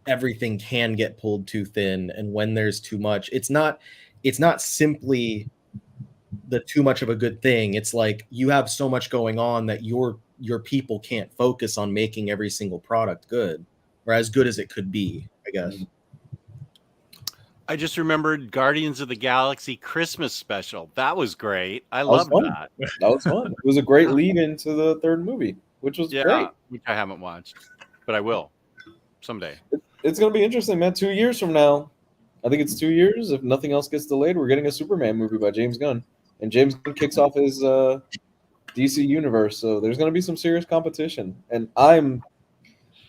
everything can get pulled too thin, and when there's too much, it's not simply the too much of a good thing. It's like you have so much going on that your people can't focus on making every single product good or as good as it could be, I guess. I just remembered Guardians of the Galaxy Christmas special. That was great. I loved that. That was fun. It was a great lead into the 3rd movie, which was great. Which I haven't watched, but I will someday. It's going to be interesting, man. 2 years from now, I think it's 2 years. If nothing else gets delayed, we're getting a Superman movie by James Gunn. And James Gunn kicks off his DC Universe. So there's going to be some serious competition, and I'm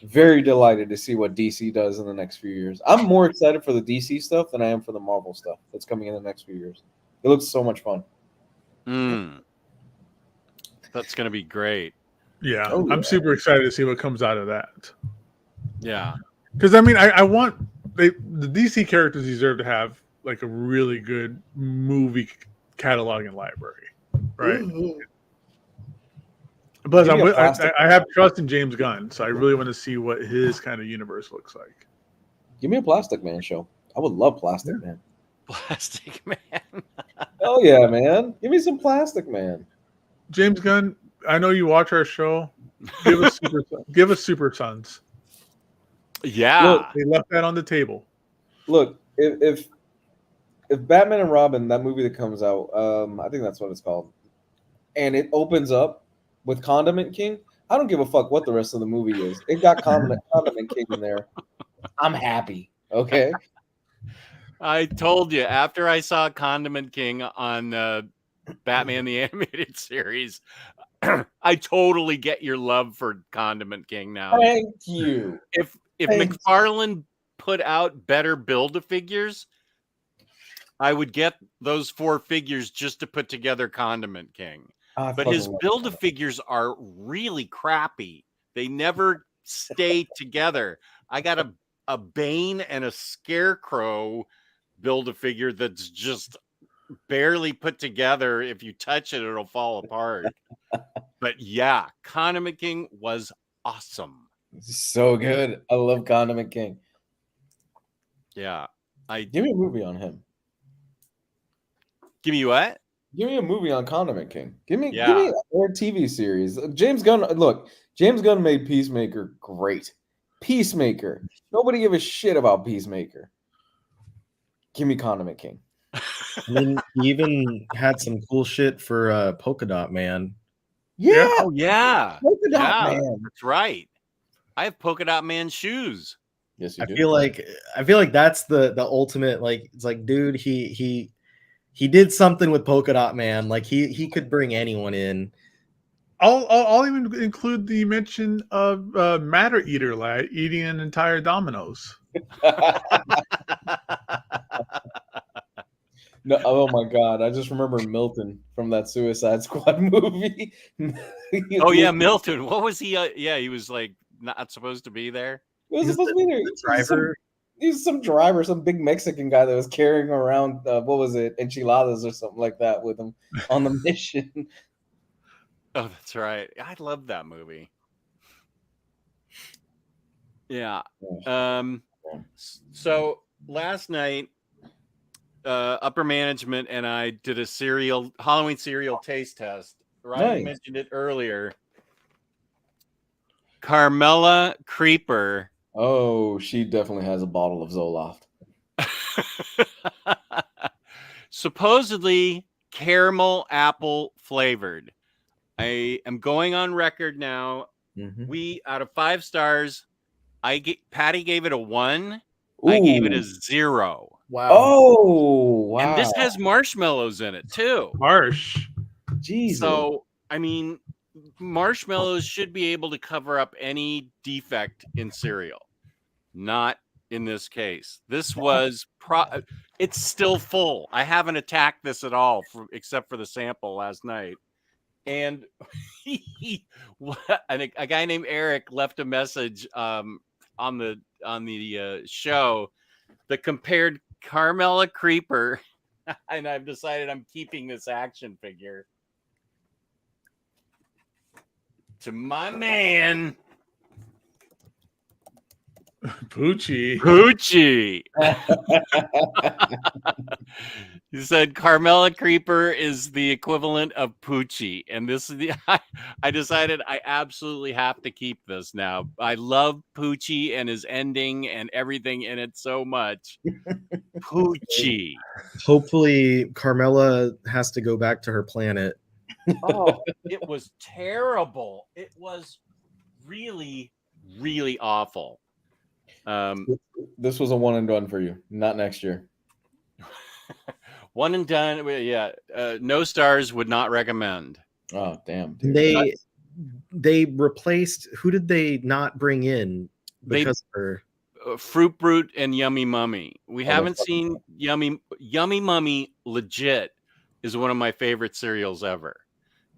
very delighted to see what DC does in the next few years. I'm more excited for the DC stuff than I am for the Marvel stuff that's coming in the next few years. It looks so much fun. That's going to be great. Yeah, Oh, I'm yeah. super excited to see what comes out of that. Yeah. Because I mean, I want the DC characters deserve to have like a really good movie catalog and library, right? Mhm. Plus, Maybe a plastic- I have trust in James Gunn, so I really want to see what his kind of universe looks like. Give me a Plastic Man show. I would love Plastic Man. Plastic Man. Oh yeah, man. Give me some Plastic Man. James Gunn, I know you watch our show. Give us give us Super Sons. Yeah. Look, They left that on the table. Look, if Batman and Robin, that movie that comes out, I think that's what it's called, and it opens up with Condiment King, I don't give a fuck what the rest of the movie is. It got Condiment King in there. I'm happy. Okay. I told you after I saw Condiment King on Batman the Animated Series, I totally get your love for Condiment King now. Thank you. If Thanks. McFarlane put out better Build-A-Figures, I would get those 4 figures just to put together Condiment King. But his Build-A-Figures are really crappy. They never stay together. I got a Bane and a Scarecrow Build-A-Figure that's just barely put together. If you touch it, it'll fall apart. But yeah, Condiment King was awesome. So good. I love Condiment King. Yeah. Give me a movie on him. Give me what? Give me a movie on Condiment King. Give me Yeah. a TV series. James Gunn, look, James Gunn made Peacemaker great. Peacemaker. Nobody give a shit about Peacemaker. Give me Condiment King. I mean, he even had some cool shit for Polka Dot Man. Yeah. Oh yeah. Polka Dot Yeah, Man. that's right. I have Polka Dot Man shoes. Yes, you I do. feel like that's the ultimate, like, it's like, dude, he did something with Polka Dot Man. Like he could bring anyone in. I'll even include the mention of Matter Eater lad eating an entire Domino's. No, oh my god! I just remember Milton from that Suicide Squad movie. Oh yeah, Milton. What was he? Yeah, he was like not supposed to be there. He was He's supposed to be there. the driver. He was some driver, some big Mexican guy that was carrying around what was it, enchiladas or something like that with him on the mission. Oh, that's right. I love that movie. Yeah. So last night, upper management and I did a Halloween cereal taste test. Ryan mentioned it earlier. Carmela Creeper. Oh, she definitely has a bottle of Zoloft. Supposedly caramel apple flavored. I am going on record now. We, out of 5 stars, Patty gave it a 1. Ooh. I gave it a 0. Wow. Oh, wow. And this has marshmallows in it too. Harsh. Jesus. So, I mean, marshmallows should be able to cover up any defect in cereal. Not in this case. This was it's still full. I haven't attacked this at all except for the sample last night. And a guy named Eric left a message on the show that compared Carmela Creeper, and I've decided I'm keeping this action figure, to my man Poochie. He said Carmela Creeper is the equivalent of Poochie, and this is I decided I absolutely have to keep this now. I love Poochie and his ending and everything in it so much. Poochie. Hopefully, Carmela has to go back to her planet. Oh, it was terrible. It was really, really awful. This was a one and done for you. Not next year. One and done. Yeah. No stars, would not recommend. Oh damn, dude. They replaced. Who did they not bring in? Because Fruit Brute and Yummy Mummy. We haven't seen Yummy Mummy. Legit is one of my favorite cereals ever.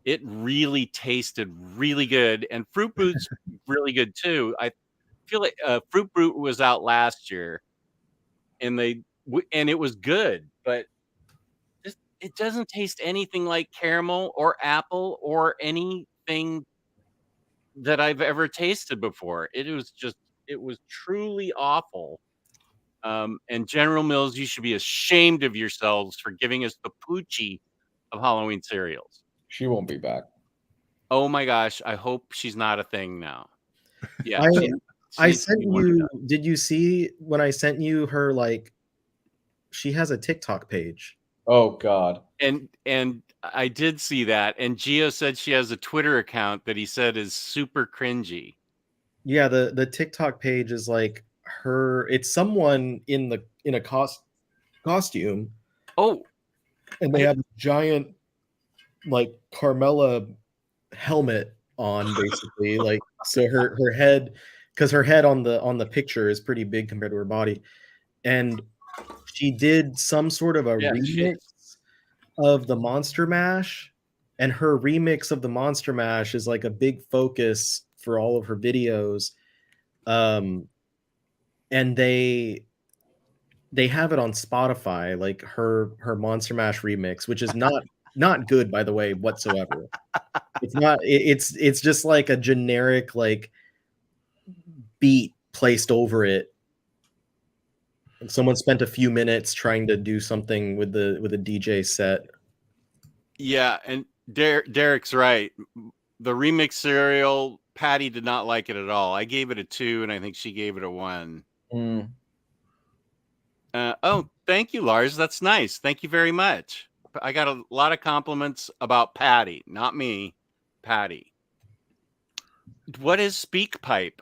It really tasted really good, and Fruit Brute's really good too. I feel like Fruit Brute was out last year, and it was good, but it doesn't taste anything like caramel or apple or anything that I've ever tasted before. It was truly awful. And General Mills, you should be ashamed of yourselves for giving us the Poochie of Halloween cereals. She won't be back. Oh my gosh, I hope she's not a thing now. Yeah. I sent you, did you see when I sent you her, like, she has a TikTok page. Oh God. And I did see that. And Gio said she has a Twitter account that he said is super cringy. Yeah, the TikTok page is like it's someone in a costume. Oh. And they have a giant, like, Carmella helmet on, basically. Like, so her head, because her head on the picture is pretty big compared to her body. And she did some sort of a remix of the Monster Mash, and her remix of the Monster Mash is like a big focus for all of her videos. And they have it on Spotify, like her Monster Mash remix, which is not good, by the way, whatsoever. It's not. It's just like a generic, like, beat placed over it. Someone spent a few minutes trying to do something with a DJ set. Yeah, and Derek's right. The remix cereal, Patty did not like it at all. I gave it a 2, and I think she gave it a 1. Oh, thank you, Lars. That's nice. Thank you very much. I got a lot of compliments about Patty, not me, Patty. What is SpeakPipe?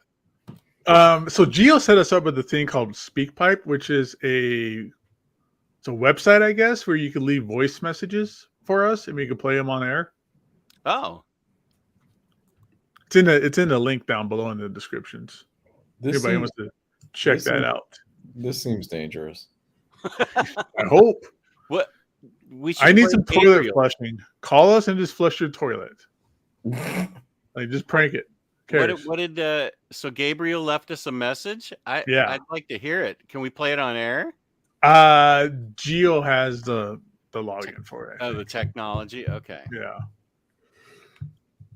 So Gio set us up with a thing called SpeakPipe, which is it's a website, I guess, where you can leave voice messages for us and we can play them on air. Oh, it's in the link down below in the descriptions. Everybody wants to check that out. This seems dangerous. I hope. What? I need some toilet flushing. Call us and just flush your toilet. Like, just prank it. What did so Gabriel left us a message? I'd like to hear it. Can we play it on air? Gio has the login for it. Oh, the technology. Okay. Yeah.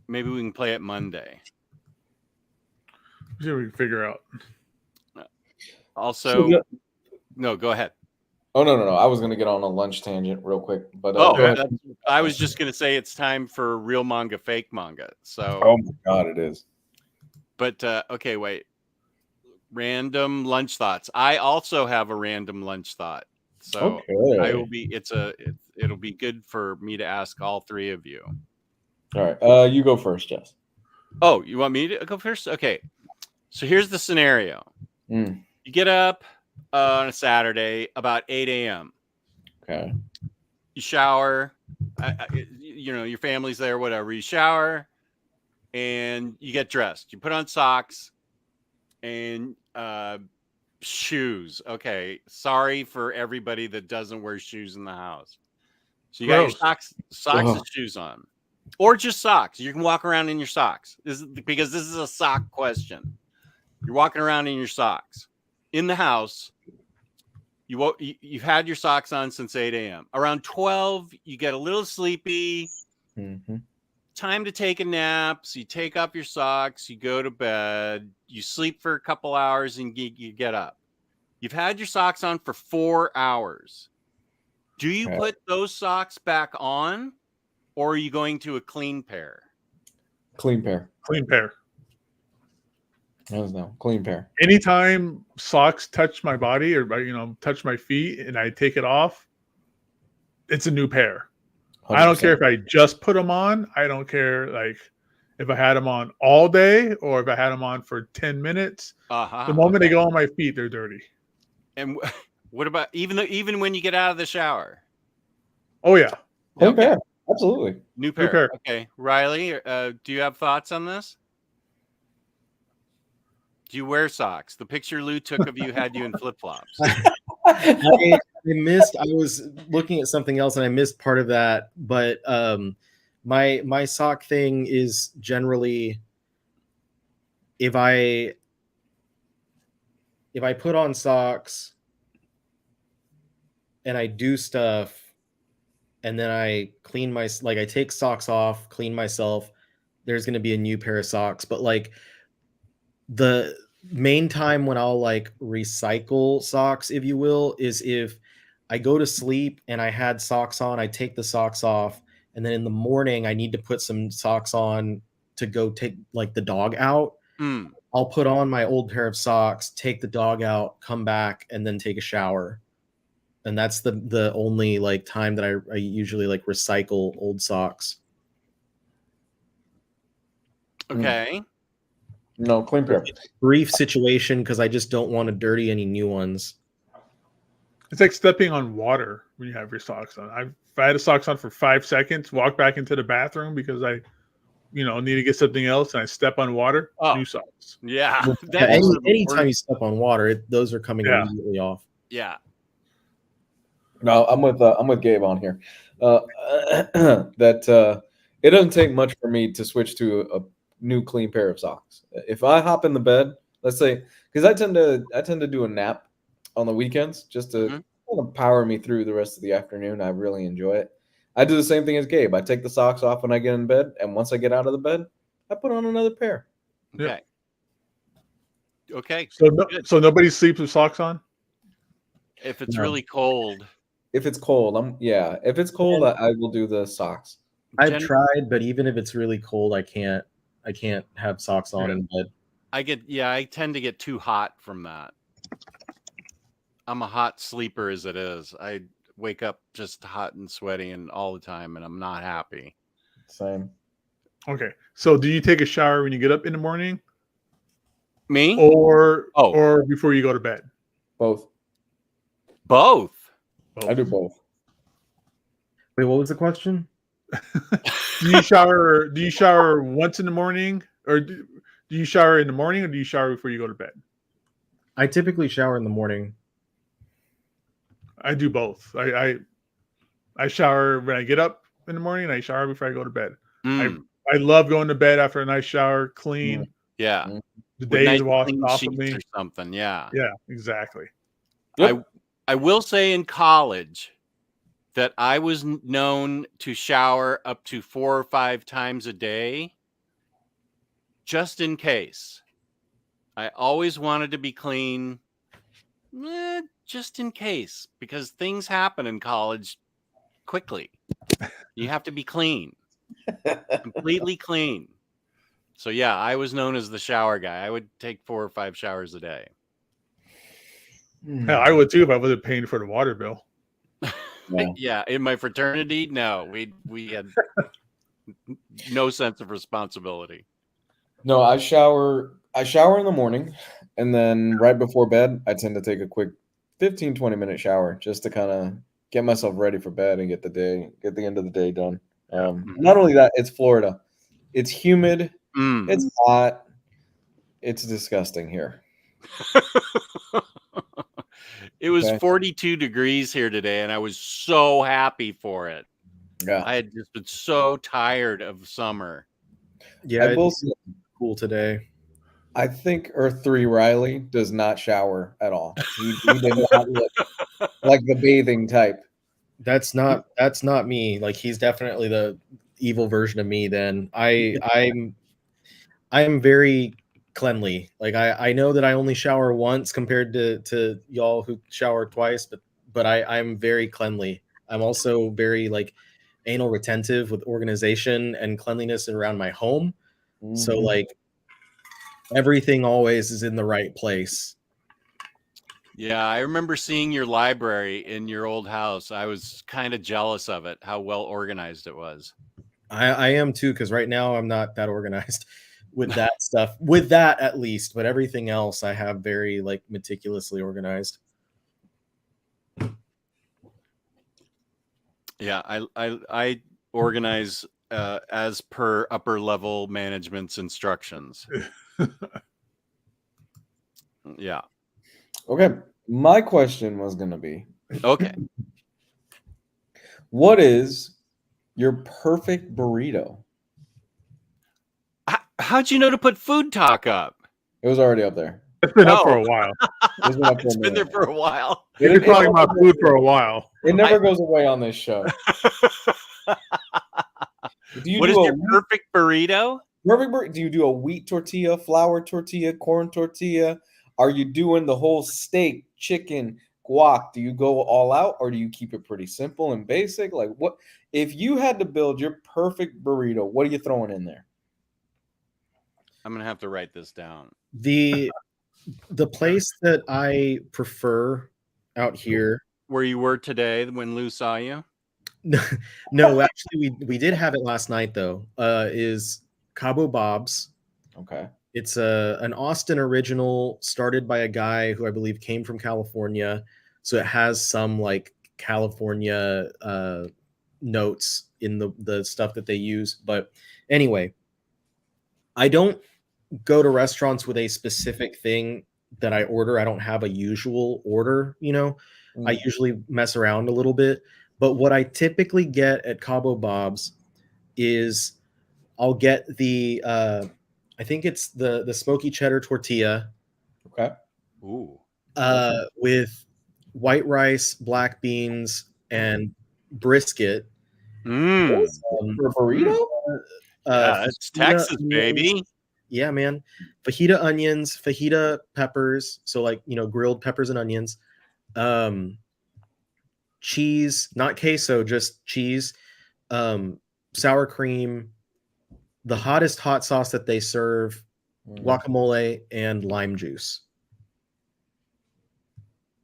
Maybe we can play it Monday. See what we can figure out. Also, no, go ahead. Oh no! I was gonna get on a lunch tangent real quick, but I was just gonna say it's time for real manga, fake manga. So, oh my God, it is. But okay, wait. Random lunch thoughts. I also have a random lunch thought. So I will be. It'll be good for me to ask all three of you. All right, you go first, Jess. Oh, you want me to go first? Okay. So here's the scenario. You get up on a Saturday about 8 a.m. Okay. You shower. Your family's there, whatever. You shower and you get dressed. You put on socks and shoes. Okay. Sorry for everybody that doesn't wear shoes in the house. So you got your socks and shoes on. Or just socks. You can walk around in your socks. Because this is a sock question. You're walking around in your socks. In the house, you've had your socks on since 8 a.m. Around 12, you get a little sleepy. Mm-hmm. Time to take a nap. So you take off your socks. You go to bed. You sleep for a couple hours and you get up. You've had your socks on for 4 hours. Do you put those socks back on? Or are you going to a clean pair? Clean pair. Clean pair. No, clean pair. Anytime socks touch my body or touch my feet and I take it off, it's a new pair. 100%. I don't care if I just put them on. I don't care if I had them on all day or if I had them on for 10 minutes. The moment they go on my feet, they're dirty. And what about even when you get out of the shower? Oh yeah. Clean pair. Absolutely. New pair. pair. Okay, Riley, do you have thoughts on this? Do you wear socks? The picture Lou took of you had you in flip flops. I missed. I was looking at something else and I missed part of that. But my sock thing is generally if I put on socks and I do stuff and then I clean I take socks off, clean myself, there's going to be a new pair of socks. But like the main time when I'll like recycle socks, if you will, is if I go to sleep and I had socks on, I take the socks off, and then in the morning I need to put some socks on to go take like the dog out. I'll put on my old pair of socks, take the dog out, come back, and then take a shower. And that's the only like time that I usually like recycle old socks. Okay. No, clean pair. Brief situation because I just don't want to dirty any new ones. It's like stepping on water when you have your socks on. If I had the socks on for 5 seconds, walk back into the bathroom because I, need to get something else, and I step on water, new socks. Yeah. Anytime you step on water, those are coming immediately off. Yeah. No, I'm with Gabe on here. That it doesn't take much for me to switch to a new clean pair of socks. If I hop in the bed, let's say, because I tend to do a nap on the weekends just to kind of power me through the rest of the afternoon. I really enjoy it. I do the same thing as Gabe. I take the socks off when I get in bed, and once I get out of the bed, I put on another pair. Okay. Okay. So nobody sleeps with socks on? If it's really cold. If it's cold, if it's cold, I will do the socks. I've tried, but even if it's really cold, I can't have socks on in bed. I tend to get too hot from that. I'm a hot sleeper as it is. I wake up just hot and sweaty and all the time, and I'm not happy. Same. Okay. So do you take a shower when you get up in the morning? Me? Or before you go to bed? Both. I do both. Wait, what was the question? Do you shower once in the morning, or do you shower in the morning, or do you shower before you go to bed? I typically shower in the morning. I do both. I shower when I get up in the morning, and I shower before I go to bed. I love going to bed after a nice shower, clean. Yeah. The day is washed off of of me or something. Yeah. Yeah, exactly. Yep. I will say in college that I was known to shower up to 4 or 5 times a day, just in case. I always wanted to be clean, just in case, because things happen in college quickly. You have to be clean, completely clean. So yeah, I was known as the shower guy. I would take 4 or 5 showers a day. Hell, I would too if I wasn't paying for the water bill. Yeah, in my fraternity, no, we had no sense of responsibility. No, I shower in the morning, and then right before bed, I tend to take a quick 15-20 minute shower just to kind of get myself ready for bed and get the end of the day done. Not only that, it's Florida. It's humid. It's hot. It's disgusting here. It was 42 degrees here today, and I was so happy for it. Yeah, I had just been so tired of summer. Yeah, it's cool today. I think Earth 3 Riley does not shower at all. He does not look like the bathing type. That's not me. Like, he's definitely the evil version of me. Then I'm very cleanly. Like, I know that I only shower once compared to y'all who shower twice, but I'm very cleanly. I'm also very like anal retentive with organization and cleanliness around my home. So like everything always is in the right place. Yeah, I remember seeing your library in your old house. I was kind of jealous of it, how well organized it was. I am too, because right now I'm not that organized with that stuff. With that at least, but everything else I have very like meticulously organized. Yeah, I organize as per upper level management's instructions. Yeah. Okay. My question was going to be, Okay. what is your perfect burrito? How'd you know to put food talk up? It was already up there. It's been up for a while. It's been up for It's a been there minute. for a while. We've been talking about food for a while. It never goes away on this show. What is your perfect burrito? Do you do a wheat tortilla, flour tortilla, corn tortilla? Are you doing the whole steak, chicken, guac? Do you go all out, or do you keep it pretty simple and basic? Like, what if you had to build your perfect burrito? What are you throwing in there? I'm gonna have to write this down. The place that I prefer out here. Where you were today when Lou saw you? No, actually, we did have it last night though. Is Cabo Bob's. Okay. It's an Austin original started by a guy who I believe came from California. So it has some like California notes in the stuff that they use. But anyway, I don't go to restaurants with a specific thing that I order. I don't have a usual order, you know. I usually mess around a little bit. But what I typically get at Cabo Bob's is I'll get the I think it's the smoky cheddar tortilla. Okay. Ooh. With white rice, black beans, and brisket. Mm. For a burrito? It's Texas, baby. Yeah, man. Fajita onions, fajita peppers. So like, you know, grilled peppers and onions. Cheese, not queso, just cheese. Sour cream. The hottest hot sauce that they serve, guacamole, and lime juice.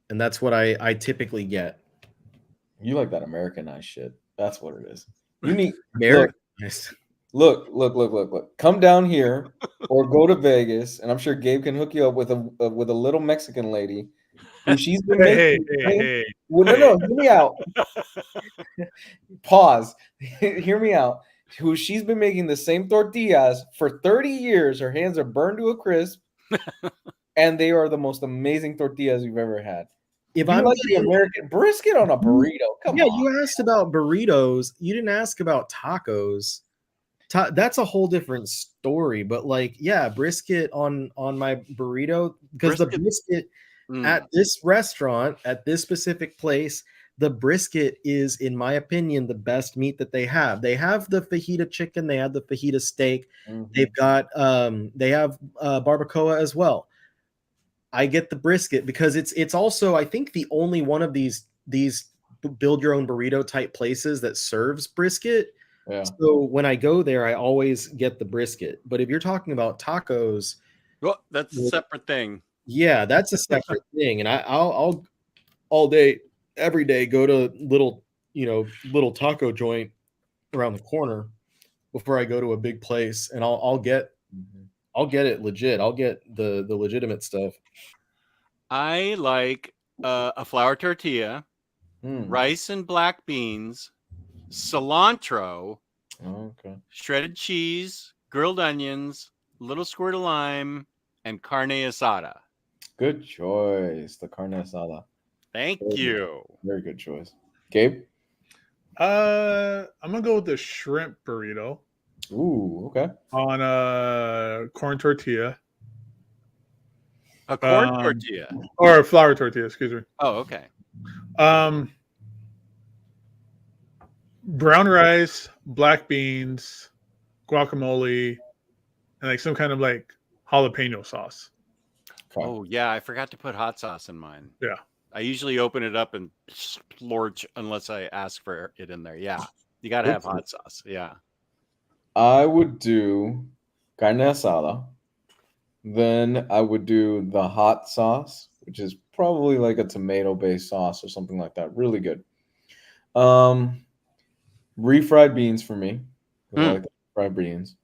And that's what I typically get. You like that Americanized shit. That's what it is. You need Americanized. Look. Come down here or go to Vegas, and I'm sure Gabe can hook you up with a little Mexican lady who she's been making. Hey. Well, no, hear me out. Pause. Hear me out. Who she's been making the same tortillas for 30 years. Her hands are burned to a crisp, and they are the most amazing tortillas you've ever had. If I'm like the American brisket on a burrito, come on. Yeah, you asked about burritos. You didn't ask about tacos. That's a whole different story. But like, yeah, brisket on my burrito, because the brisket at this restaurant, at this specific place, the brisket is, in my opinion, the best meat that they have. They have the fajita chicken, they have the fajita steak, they've got they have barbacoa as well. I get the brisket because it's also, I think, the only one of these build your own burrito type places that serves brisket. Yeah. So when I go there, I always get the brisket. But if you're talking about tacos, well, that's a separate thing. Yeah, that's a separate thing. And I'll all day, every day, go to little taco joint around the corner before I go to a big place, and I'll get it legit. I'll get the legitimate stuff. I like a flour tortilla, rice and black beans, cilantro, shredded cheese, grilled onions, little squirt of lime, and carne asada. Good choice, the carne asada. Thank you. Very good choice. Gabe? I'm gonna go with the shrimp burrito. Ooh, okay. On a corn tortilla. A corn tortilla? Or a flour tortilla, excuse me. Oh, okay. Brown rice, black beans, guacamole, and like some kind of like jalapeno sauce. Oh yeah, I forgot to put hot sauce in mine. Yeah. I usually open it up and splorch unless I ask for it in there. Yeah. You got to have hot sauce. Yeah. I would do carne asada. Then I would do the hot sauce, which is probably like a tomato-based sauce or something like that. Really good. Refried beans for me. I like the fried beans.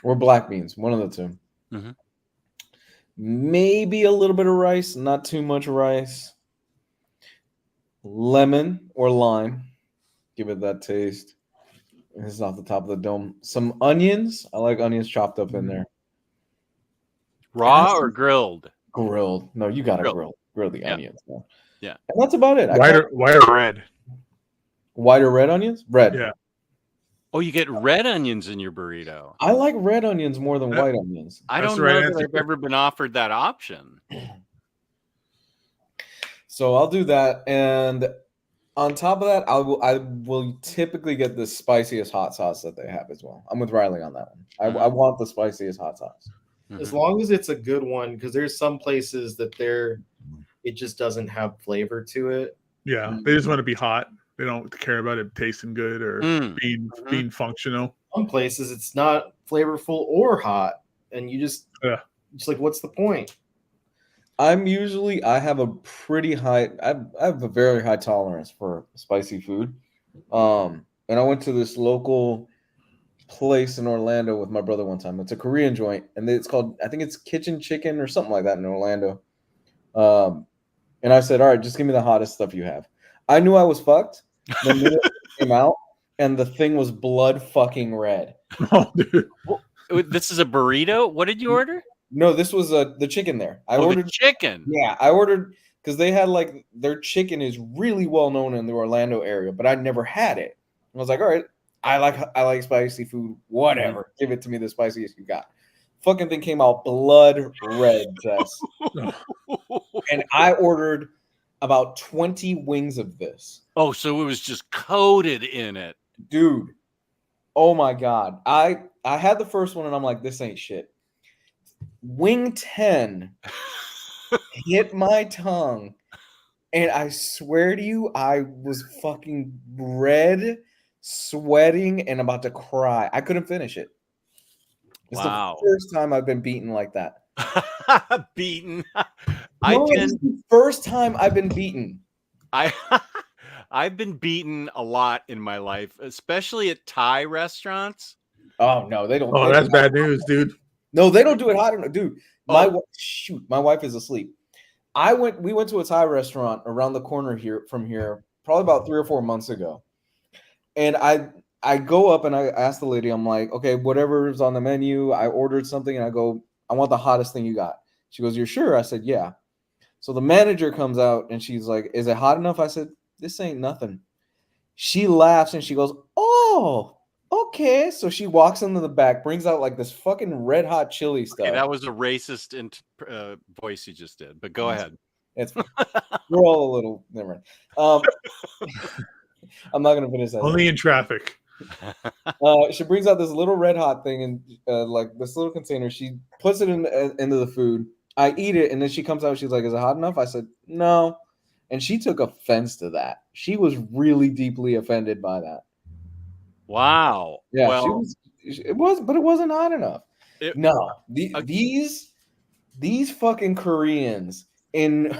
Or black beans, one of the two. Mm-hmm. Maybe a little bit of rice, not too much rice. Lemon or lime. Give it that taste. This is off the top of the dome. Some onions. I like onions chopped up in there. Raw or grilled? Grilled. No, you gotta Grilled. grill the Yeah. onions. Man. Yeah. And that's about it. White or red? White or red onions? Red. Yeah. Oh, you get red onions in your burrito. I like red onions more than Yeah. white onions. I That's don't the right know that answer. I've ever been offered that option. So I'll do that, and on top of that, I will typically get the spiciest hot sauce that they have as well. I'm with Riley on that one. I want the spiciest hot sauce. As Mhm. long as it's a good one, because there's some places that it just doesn't have flavor to it. Yeah, they just want to be hot. They don't care about it tasting good or Mm. being functional. Some places it's not flavorful or hot, and you just it's like, what's the point? I have a pretty high, I have a very high tolerance for spicy food. And I went to this local place in Orlando with my brother one time. It's a Korean joint, and it's called, I think it's Kitchen Chicken or something like that in Orlando. And I said, all right, just give me the hottest stuff you have. I knew I was fucked the minute it came out, and the thing was blood fucking red. Oh, dude. This is a burrito. What did you order? No, this was the chicken there. I the ordered chicken. Yeah, I ordered because they had like their chicken is really well known in the Orlando area, but I never had it. I was like, all right, I like spicy food. Whatever, give it to me the spiciest you got. Fucking thing came out blood red, Jess. And I ordered about 20 wings of this. Oh, so it was just coated in it. Dude. Oh my god. I had the first one and I'm like, this ain't shit. Wing 10 hit my tongue, and I swear to you, I was fucking red, sweating, and about to cry. I couldn't finish it. It's Wow. the first time I've been beaten like that. Beaten. It's the first time I've been beaten. I've been beaten a lot in my life, especially at Thai restaurants. Oh no, they don't. Oh, that's bad news, dude. No, they don't do it hot enough, dude. My wife is asleep. We went to a Thai restaurant around the corner from here, probably about 3 or 4 months ago. And I go up and I ask the lady, I'm like, okay, whatever's on the menu, I ordered something and I go, I want the hottest thing you got. She goes, you're sure? I said, yeah. So the manager comes out and she's like, is it hot enough? I said, this ain't nothing. She laughs and she goes, oh, okay. So she walks into the back, brings out like this fucking red hot chili stuff. Okay, that was a racist voice you just did, but go ahead. We're all a little never mind. I'm not gonna finish that. Only in traffic. She brings out this little red hot thing and like this little container. She puts it into the food. I eat it, and then she comes out. She's like, "Is it hot enough?" I said, "No," and she took offense to that. She was really deeply offended by that. Wow. Yeah, well, it wasn't hot enough. These fucking Koreans in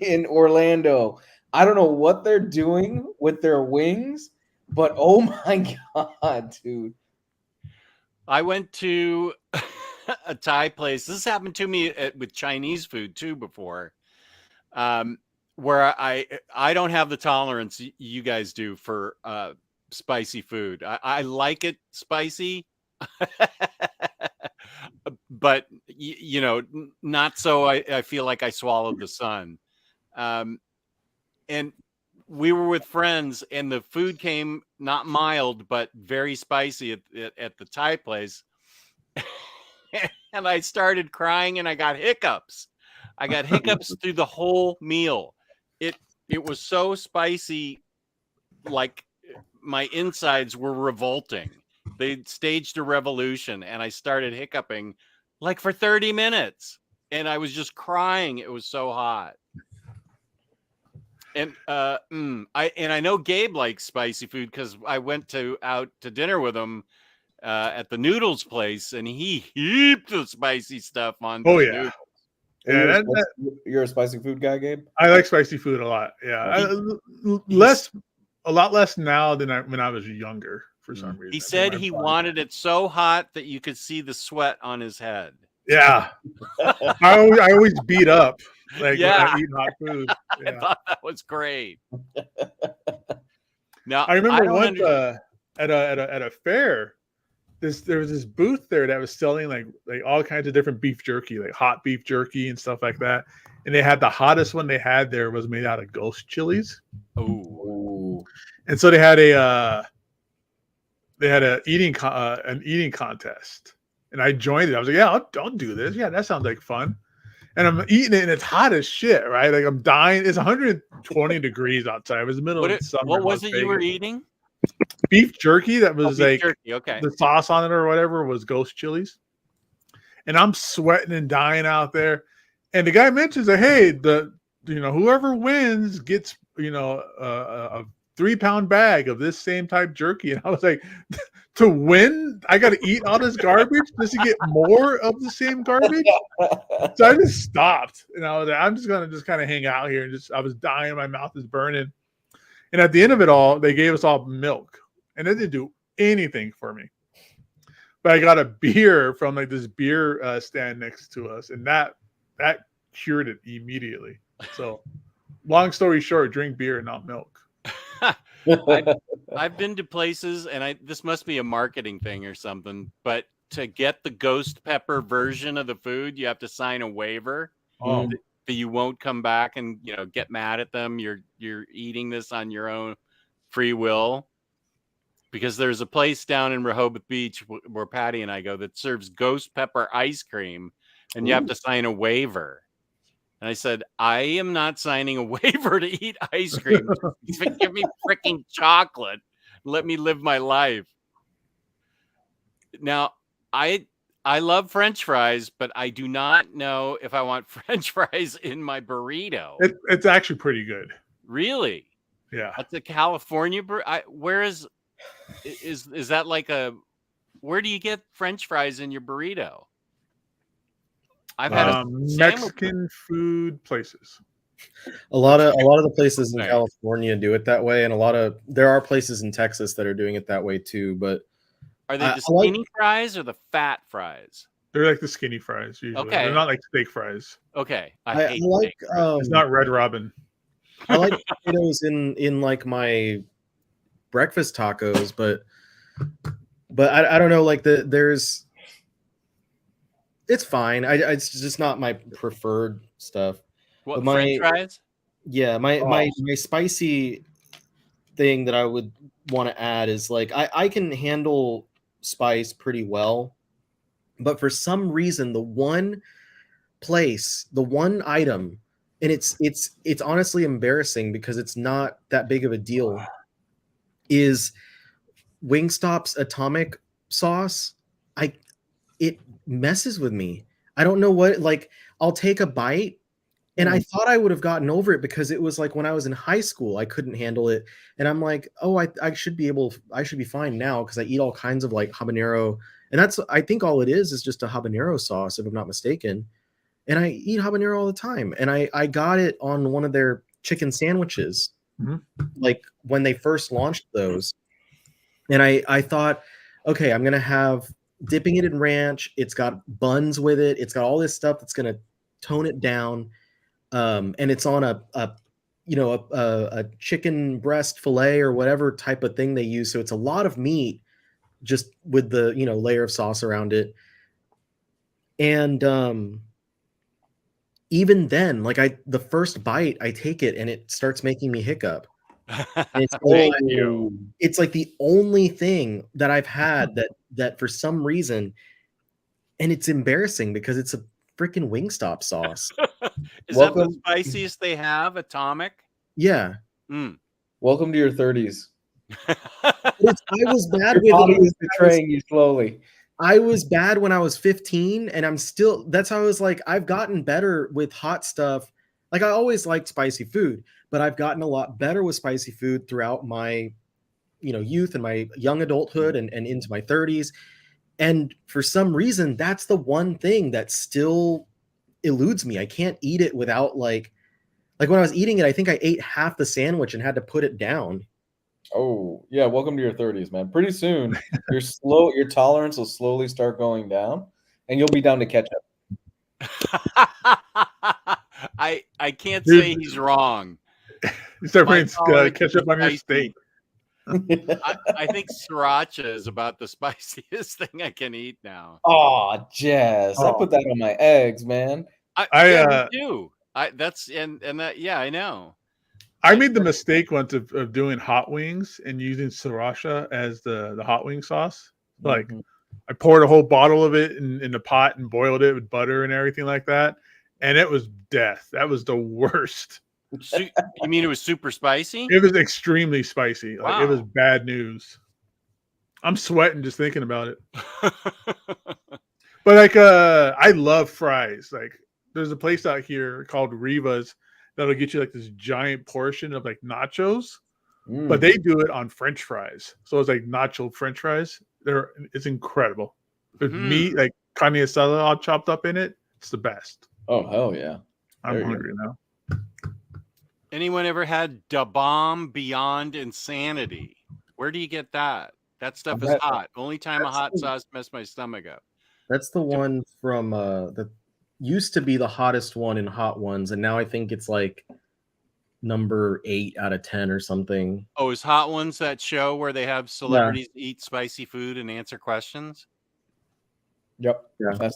in Orlando. I don't know what they're doing with their wings, but oh my god, dude. I went to a Thai place. This happened to me with Chinese food too before, where I don't have the tolerance you guys do for spicy food. I like it spicy, but not so. I feel like I swallowed the sun. And we were with friends, and the food came not mild, but very spicy at the Thai place. And I started crying, and I got hiccups. I got hiccups through the whole meal. It was so spicy, like my insides were revolting. They staged a revolution, and I started hiccuping like for 30 minutes, and I was just crying. It was so hot. And I know Gabe likes spicy food because I went out to dinner with him at the noodles place, and he heaped the spicy stuff on. Oh yeah, yeah. You're a spicy food guy, Gabe. I like spicy food a lot. Yeah, a lot less now than when I was younger. For some reason, he said he wanted it so hot that you could see the sweat on his head. Yeah, I always beat up. Like, when I eat hot food. Yeah. I thought that was great. Now I remember at a fair. There was this booth there that was selling like all kinds of different beef jerky, like hot beef jerky and stuff like that. And they had the hottest one they had there was made out of ghost chilies. Ooh. And so they had an eating contest, and I joined it. I was like, yeah, I'll do this. Yeah, that sounds like fun. And I'm eating it, and it's hot as shit, right? Like I'm dying. It's 120 degrees outside. It was the middle of summer. What was it you were eating? Beef jerky. That was like jerky. Okay. The sauce on it or whatever was ghost chilies. And I'm sweating and dying out there. And the guy mentions that, hey, whoever wins gets, a 3-pound bag of this same type jerky. And I was like, to win, I got to eat all this garbage just to get more of the same garbage. So I just stopped, and I was like, I'm just gonna kind of hang out here, and I was dying. My mouth is burning. And at the end of it all, they gave us all milk, and it didn't do anything for me. But I got a beer from like this beer stand next to us, and that cured it immediately. So, long story short, drink beer, not milk. I've been to places, and this must be a marketing thing or something, but to get the ghost pepper version of the food, you have to sign a waiver that you won't come back and get mad at them. You're eating this on your own free will, because there's a place down in Rehoboth Beach where Patty and I go that serves ghost pepper ice cream, and you have to sign a waiver. And I said, I am not signing a waiver to eat ice cream. Give me freaking chocolate. Let me live my life. Now, I love French fries, but I do not know if I want French fries in my burrito. It's actually pretty good. Really? Yeah. That's a California where is that like where do you get French fries in your burrito? I've had Mexican food places. A lot of the places in California do it that way, and there are places in Texas that are doing it that way too. But are they the skinny fries or the fat fries? They're like the skinny fries usually. Okay. They're not like steak fries. Okay, I hate steak fries. It's not Red Robin. I like potatoes in like my breakfast tacos, but I don't know. Like there's. It's fine. It's just not my preferred stuff. What, French fries? Yeah, my spicy thing that I would want to add is like I can handle spice pretty well, but for some reason the one item, and it's honestly embarrassing because it's not that big of a deal, is Wingstop's atomic sauce. It messes with me. I don't know what, like, I'll take a bite, and I thought I would have gotten over it because it was like when I was in high school, I couldn't handle it. And I'm like, oh, I should be fine now because I eat all kinds of like habanero. And I think all it is just a habanero sauce, if I'm not mistaken. And I eat habanero all the time. And I got it on one of their chicken sandwiches, like when they first launched those. And I thought, okay, I'm going to have dipping it in ranch. It's got buns with it. It's got all this stuff that's going to tone it down. And it's on a chicken breast fillet or whatever type of thing they use. So it's a lot of meat just with the, layer of sauce around it. And even then, like the first bite, I take it and it starts making me hiccup. It's like the only thing that I've had that for some reason, and it's embarrassing because it's a freaking Wingstop sauce. Is that the spiciest they have? Atomic? Yeah. Welcome to your 30s. I was bad with it. Is betraying you slowly. I was bad when I was 15, and I'm still. That's how I was like. I've gotten better with hot stuff. Like I always liked spicy food, but I've gotten a lot better with spicy food throughout my, youth and my young adulthood and into my 30s. And for some reason, that's the one thing that still eludes me. I can't eat it without like when I was eating it, I think I ate half the sandwich and had to put it down. Oh yeah, welcome to your 30s, man. Pretty soon, your tolerance will slowly start going down, and you'll be down to ketchup. I can't say he's wrong. You start putting ketchup on your steak. I think sriracha is about the spiciest thing I can eat now. Oh, Jess, I Oh. put that on my eggs, man. Yeah, me too. That's and that yeah, I know. I made the mistake once of doing hot wings and using sriracha as the hot wing sauce. Like Mhm. I poured a whole bottle of it in the pot and boiled it with butter and everything like that, and it was death. That was the worst. You mean it was super spicy? It was extremely spicy. Like it was Wow. bad news. I'm sweating just thinking about it. But like I love fries. Like there's a place out here called Riva's that'll get you like this giant portion of like nachos, but they do it on French fries. So it's like nacho French fries. It's incredible. There's meat like carne asada all chopped up in it. It's the best. Oh hell yeah! I'm hungry now. Anyone ever had Da Bomb Beyond Insanity? Where do you get that? That stuff is hot. Only time a hot sauce messed my stomach up. That's the one from that used to be the hottest one in Hot Ones, and now I think it's like number 8 out of 10 or something. Oh, is Hot Ones that show where they have celebrities eat spicy food and answer questions? Yep. Yeah.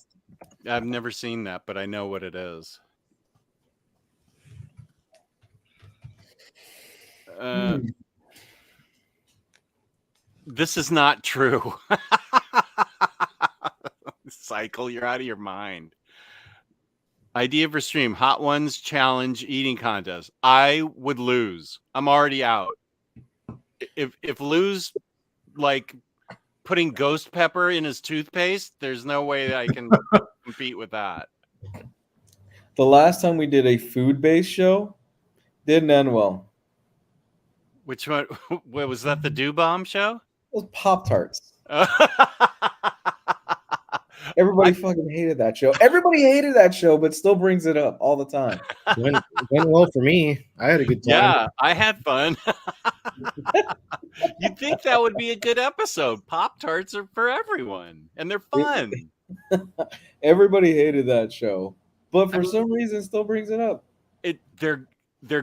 I've never seen that, but I know what it is. This is not true. Cycle, you're out of your mind. Idea for stream: Hot Ones challenge eating contest. I would lose. I'm already out. If Lou's like putting ghost pepper in his toothpaste, there's no way that I can compete with that. The last time we did a food-based show, didn't end well. Which one? What was that? The Do Bomb show? It was Pop-Tarts. Everybody fucking hated that show. Everybody hated that show, but still brings it up all the time. Went well for me. I had a good time. Yeah, I had fun. You'd think that would be a good episode. Pop-Tarts are for everyone, and they're fun. Everybody hated that show, but for some reason still brings it up. They're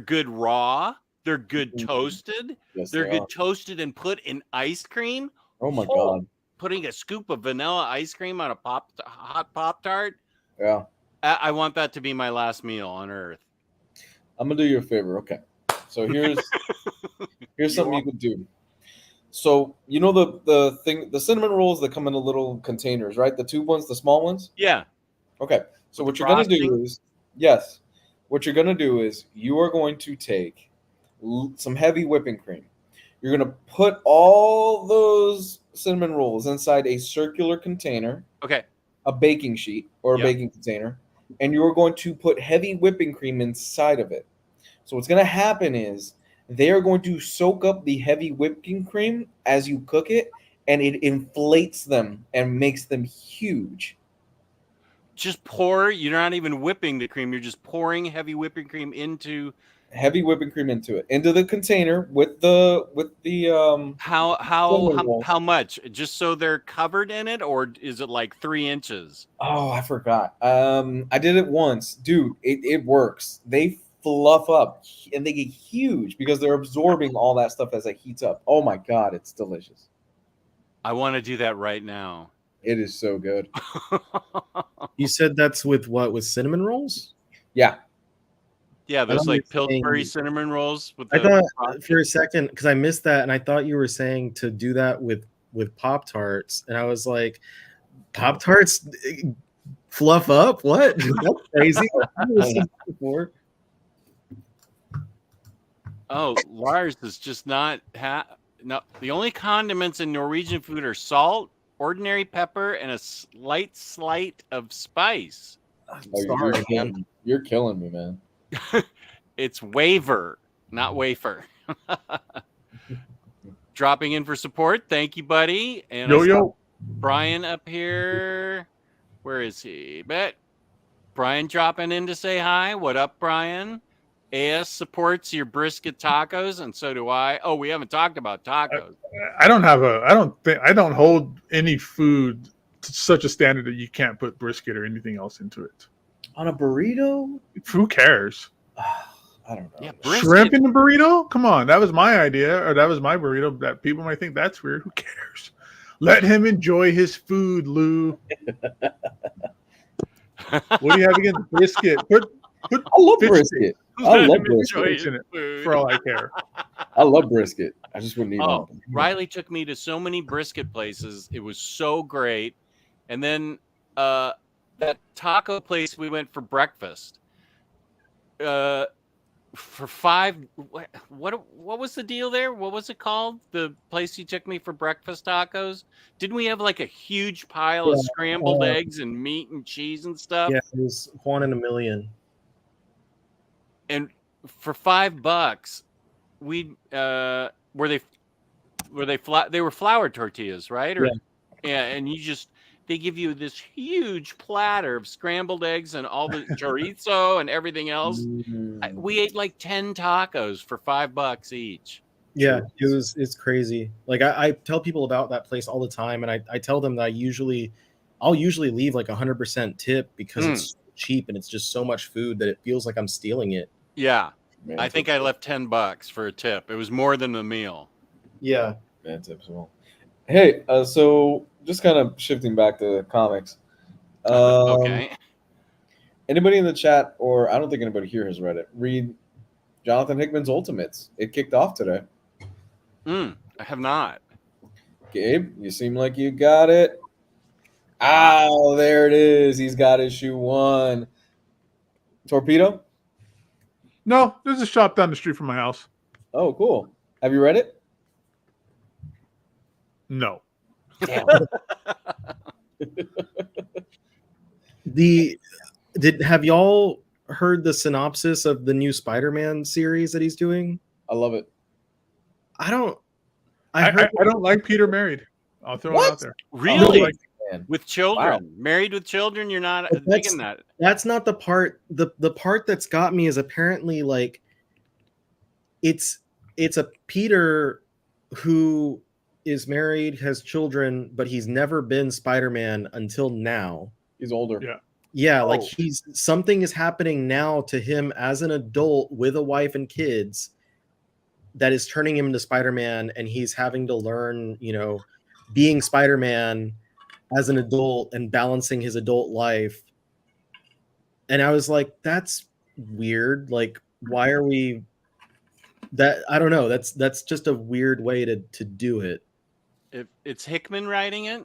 good raw. They're good toasted. Yes, they're they good toasted and put in ice cream. Oh my god. Putting a scoop of vanilla ice cream on a hot Pop-Tart. Yeah. I want that to be my last meal on Earth. I'm gonna do you a favor. Okay. So here's something you could do. So you know the cinnamon rolls that come in the little containers, right? The tube ones, the small ones? Yeah. Okay. So what you're gonna do is what you're gonna do is you are going to take some heavy whipping cream. You're gonna put all those cinnamon rolls inside a circular container. Okay. A baking sheet or a baking container, and you're going to put heavy whipping cream inside of it. So what's going to happen is they are going to soak up the heavy whipping cream as you cook it, and it inflates them and makes them huge. Just pour. You're not even whipping the cream. You're just pouring heavy whipping cream into the container with the how much? Just so they're covered in it, or is it like 3 inches? Oh, I forgot. I did it once, dude. It works. They fluff up and they get huge because they're absorbing all that stuff as it heats up. Oh my god, it's delicious. I want to do that right now. It is so good. You said that's with what? With cinnamon rolls? Yeah. Yeah, those like Pillsbury cinnamon rolls. I thought for a second, because I missed that, and I thought you were saying to do that with Pop-Tarts, and I was like, Pop-Tarts fluff up? What? That's crazy. Oh, Lars is just not no. The only condiments in Norwegian food are salt, ordinary pepper, and a slight of spice. Sorry, man. You're killing me, man. It's waver, not wafer. Dropping in for support. Thank you, buddy. And Yo. Brian up here. Where is he? Brian dropping in to say hi. What up, Brian? AS supports your brisket tacos, and so do I. Oh, we haven't talked about tacos. I don't hold any food to such a standard that you can't put brisket or anything else into it. On a burrito? Who cares? I don't know. Yeah, Shrimp in the burrito? Come on, that was my idea, or that was my burrito. That people might think that's weird. Who cares? Let him enjoy his food, Lou. What do you have against brisket? Put I love fish brisket. I Let love him brisket. enjoy his in it, food. for all I care. I love brisket. I just wouldn't eat Oh, one. Riley took me to so many brisket places. It was so great. And then that taco place we went for breakfast. For what was the deal there? What was it called? The place you took me for breakfast tacos? Didn't we have like a huge pile of scrambled eggs and meat and cheese and stuff? Yeah, it was Juan in a Million. And for $5, we were they were flour tortillas, right? Or yeah, and they give you this huge platter of scrambled eggs and all the chorizo and everything else. We ate like 10 tacos for $5 each. Yeah, it's crazy. Like I tell people about that place all the time, and I tell them that I'll usually leave like 100% tip because it's so cheap and it's just so much food that it feels like I'm stealing it. Yeah. Man, I think I left $10 for a tip. It was more than the meal. Yeah. Man, tips well. Hey, so just kind of shifting back to comics. Okay. Anybody in the chat, or I don't think anybody here has read it, read Jonathan Hickman's Ultimates. It kicked off today. I have not. Gabe, you seem like you got it. Oh, there it is. He's got issue 1. Torpedo? No, there's a shop down the street from my house. Oh, cool. Have you read it? No. Damn. Have y'all heard the synopsis of the new Spider-Man series that he's doing? I love it. I don't like Peter Married. I'll throw it out there. Really? Man. With children? Wow. Married with children? You're not digging that? That's not the part. The part that's got me is apparently like it's a Peter who is married, has children, but he's never been Spider-Man until now. He's older. Yeah. Yeah, like something is happening now to him as an adult with a wife and kids that is turning him into Spider-Man, and he's having to learn, being Spider-Man as an adult and balancing his adult life. And I was like, that's weird. Like, why are we that? I don't know. That's just a weird way to do it. If it's Hickman writing it?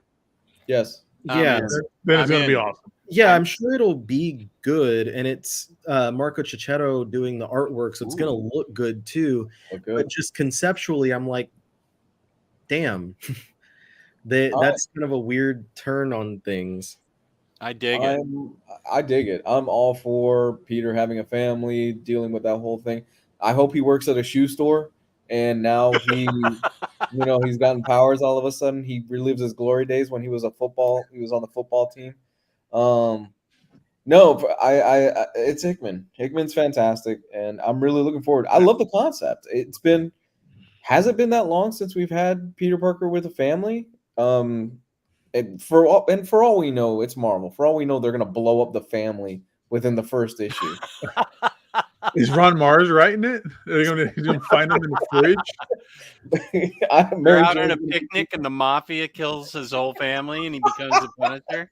Yes. Yeah. Then it's going to be awesome. Yeah, I'm sure it'll be good, and it's Marco Cicchetto doing the artwork, so it's going to look good too. But just conceptually, I'm like, damn, that's kind of a weird turn on things. I dig it. I dig it. I'm all for Peter having a family, dealing with that whole thing. I hope he works at a shoe store, and now he, he's gotten powers all of a sudden. He relives his glory days when he was on the football team. No, it's Hickman. Hickman's fantastic, and I'm really looking forward. I love the concept. Has it been that long since we've had Peter Parker with a family? And for all we know, it's Marvel. For all we know, they're gonna blow up the family within the first issue. Is Ron Mars writing it? Are they gonna find him in the fridge? They're out on a picnic and the mafia kills his whole family and he becomes a Punisher.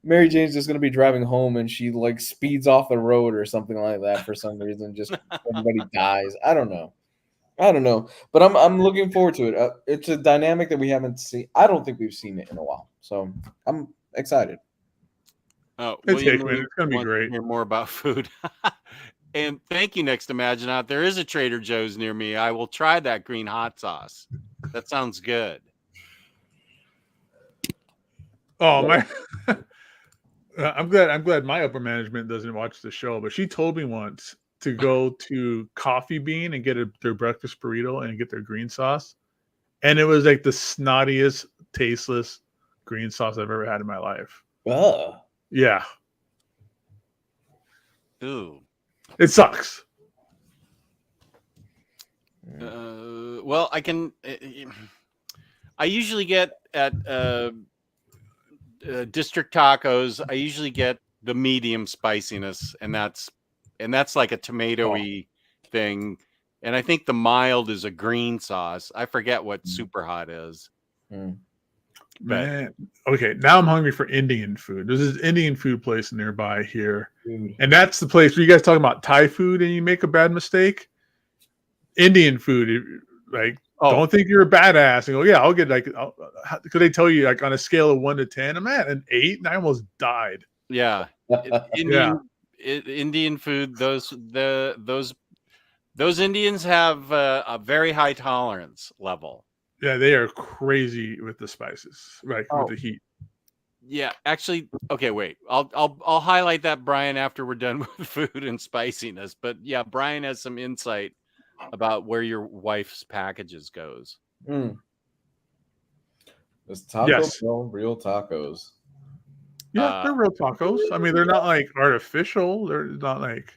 Mary Jane's just gonna be driving home and she like speeds off the road or something like that for some reason. Just everybody dies. I don't know, but I'm looking forward to it. It's a dynamic that we haven't seen. I don't think we've seen it in a while, so I'm excited. Oh, it's Hickman. It's gonna be great. Hear more about food. And thank you, Next Imagine Out. There is a Trader Joe's near me. I will try that green hot sauce. That sounds good. Oh my! I'm glad my upper management doesn't watch the show, but she told me once to go to Coffee Bean and get their breakfast burrito and get their green sauce, and it was like the snottiest, tasteless green sauce I've ever had in my life. Yeah. Ooh. It sucks. Well, I usually get at District Tacos, I usually get the medium spiciness, and that's and that's like a tomatoey thing. And I think the mild is a green sauce. I forget what super hot is. Mm. But Man, okay. Now I'm hungry for Indian food. There's this Indian food place nearby here, Dude. and that's the place where you guys talking about Thai food and you make a bad mistake. Indian food, like, don't think you're a badass and go, yeah, I'll get like. Could they tell you like on a scale of 1 to 10? I'm at an 8, and I almost died. yeah, Indian food. Those Indians have a very high tolerance level. Yeah, they are crazy with the spices, right? Oh. With the heat. Yeah, actually, okay, wait. I'll highlight that, Brian, after we're done with food and spiciness. But yeah, Brian has some insight about where your wife's packages goes. Mm. It's Taco Bell real tacos. Yeah, they're real tacos. I mean, they're not like artificial. They're not like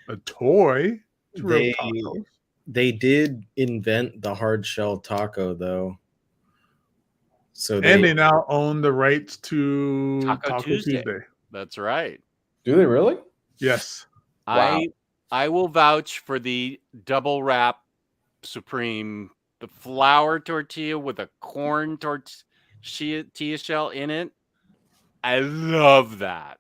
a toy. It's real tacos. They did invent the hard shell taco, though. So they now own the rights to Taco Tuesday. That's right. Do they really? Yes. Wow. I will vouch for the double wrap supreme, the flour tortilla with a corn tortilla shell in it. I love that.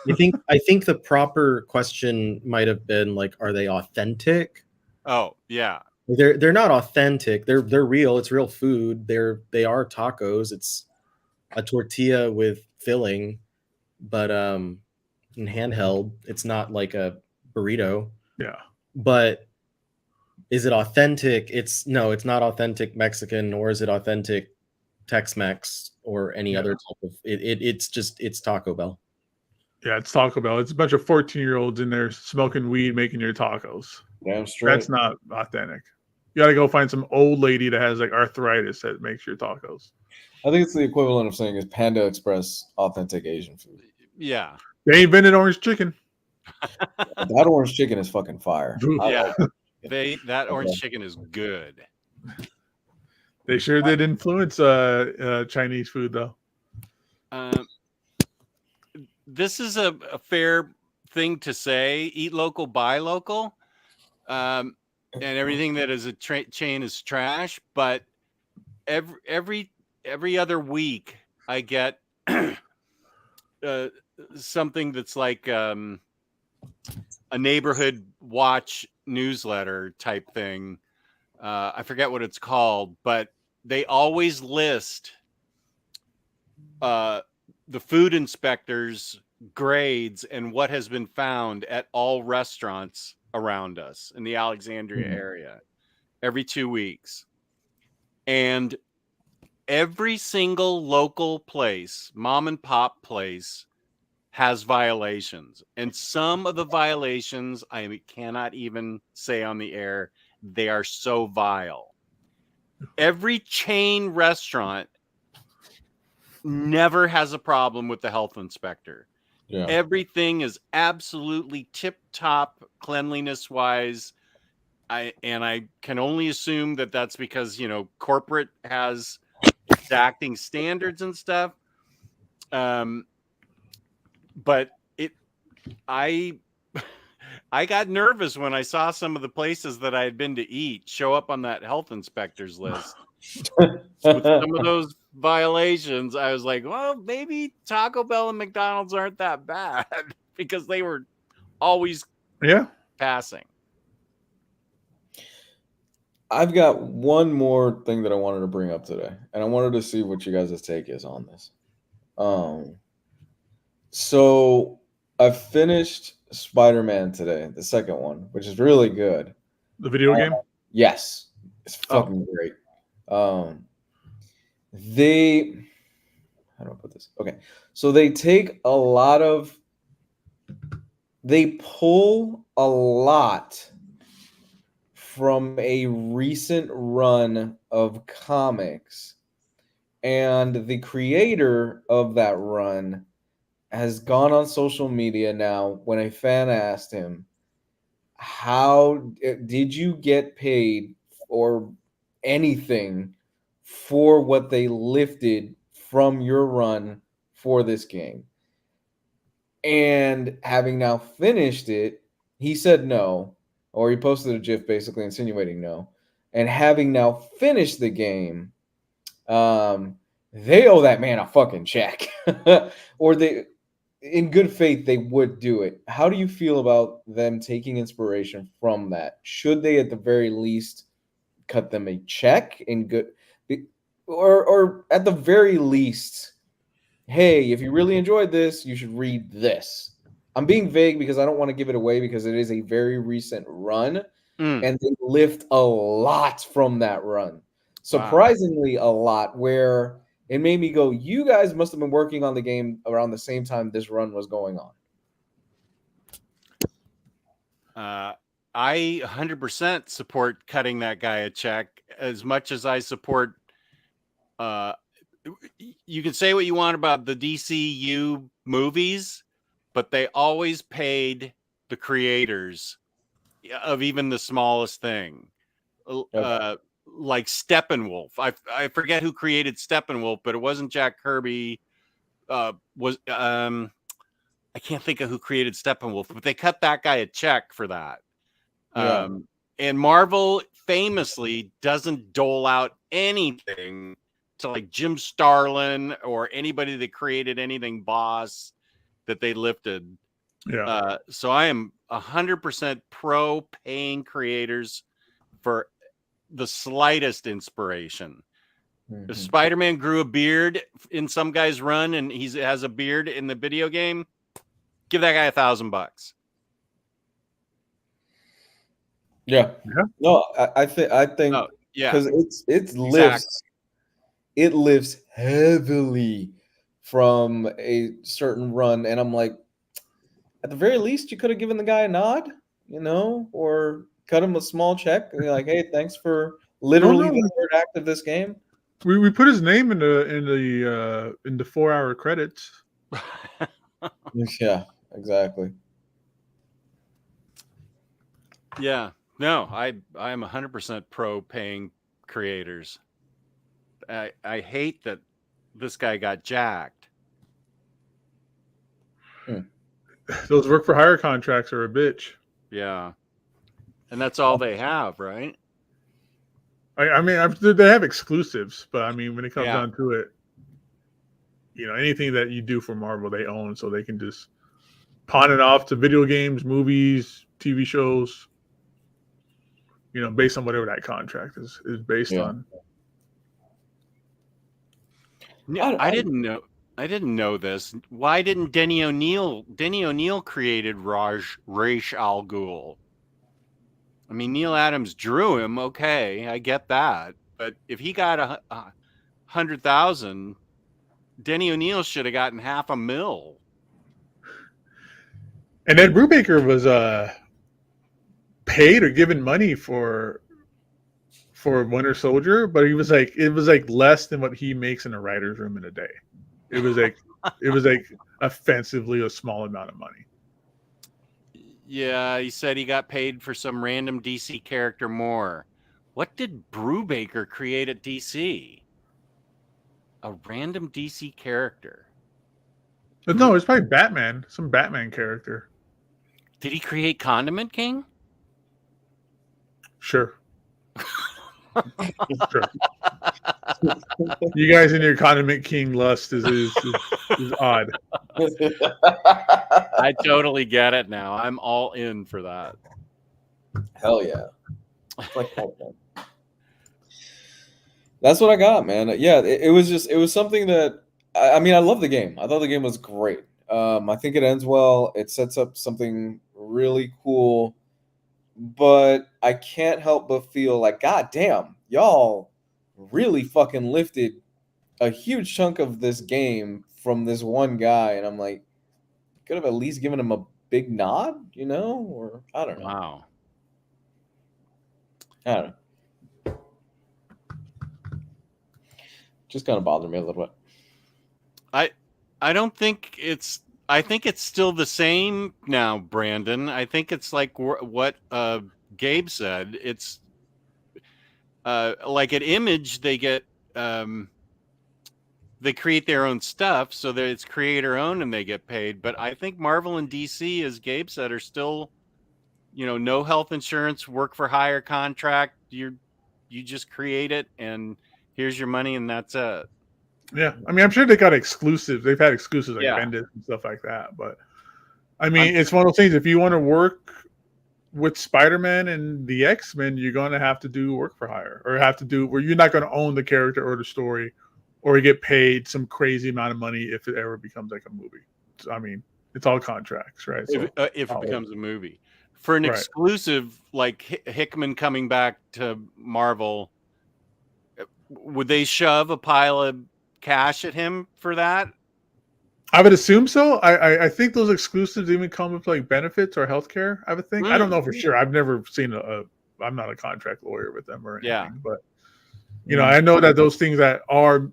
I think the proper question might have been like, are they authentic? Oh, yeah. They're not authentic. They're real. It's real food. They are tacos. It's a tortilla with filling, but in handheld. It's not like a burrito. Yeah. But is it authentic? It's not authentic Mexican, nor is it authentic Tex-Mex or any other type of it's Taco Bell. Yeah, it's Taco Bell. It's a bunch of 14-year-olds in there smoking weed, making your tacos. Damn straight. That's not authentic. You got to go find some old lady that has like arthritis that makes your tacos. I think it's the equivalent of saying is Panda Express authentic Asian food. Yeah. They invented orange chicken. That orange chicken is fucking fire. Yeah. That orange chicken is good. They sure did influence Chinese food, though. This is a fair thing to say. Eat local, buy local. And everything that is a chain is trash. But every other week, I get something that's like a neighborhood watch newsletter type thing. I forget what it's called, but they always list the food inspectors' grades and what has been found at all restaurants around us in the Alexandria area every 2 weeks. And every single local place, mom and pop place, has violations. And some of the violations I cannot even say on the air. They are so vile. Every chain restaurant never has a problem with the health inspector. Yeah. Everything is absolutely tip-top cleanliness-wise. I can only assume that that's because, corporate has exacting standards and stuff. But I got nervous when I saw some of the places that I had been to eat show up on that health inspector's list. With some of those violations, I was like, well, maybe Taco Bell and McDonald's aren't that bad because they were always passing. I've got one more thing that I wanted to bring up today, and I wanted to see what you guys' take is on this. So I finished Spider-Man today, the second one, which is really good. The video game? Yes. It's fucking great. How do I put this? Okay. So they pull a lot from a recent run of comics, and the creator of that run has gone on social media now when a fan asked him, how did you get paid or anything for what they lifted from your run for this game? And having now finished it, he said no, or he posted a GIF basically insinuating no. And having now finished the game, they owe that man a fucking check. Or they, in good faith, they would do it. How do you feel about them taking inspiration from that? Should they at the very least cut them a check in good, or at the very least, hey, if you really enjoyed this, you should read this. I'm being vague because I don't want to give it away because it is a very recent run, and they lift a lot from that run. Surprisingly, a lot, where it made me go, you guys must have been working on the game around the same time this run was going on. I 100% support cutting that guy a check as much as I support. You can say what you want about the DCU movies, but they always paid the creators of even the smallest thing. Like Steppenwolf. I forget who created Steppenwolf, but it wasn't Jack Kirby. I can't think of who created Steppenwolf, but they cut that guy a check for that. And Marvel famously doesn't dole out anything to like Jim Starlin or anybody that created anything boss that they lifted. So I am 100% pro paying creators for the slightest inspiration. If Spider-Man grew a beard in some guy's run and he has a beard in the video game, give that guy $1,000. Yeah. No, I think because it lifts heavily from a certain run, and I'm like, at the very least, you could have given the guy a nod, or cut him a small check, and be like, hey, thanks for literally the third act of this game. We put his name in the 4-hour credits. Yeah, exactly. Yeah. No, I'm 100% pro paying creators. I hate that this guy got jacked. Those work for hire contracts are a bitch. Yeah. And that's all they have, right? I mean, they have exclusives, but I mean, when it comes down to it, anything that you do for Marvel, they own, so they can just pawn it off to video games, movies, TV shows, based on whatever that contract is based on. I didn't know this. Why didn't Denny O'Neil created Ra's al Ghul? I mean, Neil Adams drew him. Okay, I get that. But if he got 100,000, Denny O'Neil should have gotten $500,000. And Ed Brubaker was paid or given money for Winter Soldier, but it was like less than what he makes in a writer's room in a day. It was like offensively a small amount of money. Yeah, he said he got paid for some random DC character more. What did Brubaker create at DC? A random DC character. But no, it's probably Batman, some Batman character. Did he create Condiment King? Sure. Sure. You guys in your Condiment King lust is odd. I totally get it now. I'm all in for that. Hell yeah. That's what I got, man. Yeah, it was something that I mean, I love the game. I thought the game was great. I think it ends well. It sets up something really cool, but I can't help but feel like, God damn, y'all really fucking lifted a huge chunk of this game from this one guy, and I'm like, could have at least given him a big nod, or I don't know. Wow. I don't know. Just kind of bothered me a little bit. I don't think I think it's still the same now, Brandon. I think it's like what Gabe said. It's like at Image, they get they create their own stuff, so that it's creator owned and they get paid. But I think Marvel and DC, as Gabe said, are still no health insurance, work for hire contract. You just create it, and here's your money, and that's it. Yeah, I mean, I'm sure they got exclusives. They've had exclusives like Yeah. Bendis and stuff like that. But I mean, it's one of those things. If you want to work with Spider-Man and the X-Men, you're going to have to do work for hire, or have to do where you're not going to own the character or the story, or you get paid some crazy amount of money if it ever becomes like a movie. So, I mean, it's all contracts, right? So, If it becomes a movie. For an exclusive like Hickman coming back to Marvel, would they shove a pile of cash at him for that? I would assume so. I think those exclusives even come with like benefits or healthcare. I would think. I don't know for sure. I've never seen I'm not a contract lawyer with them or anything, but I know that those things that are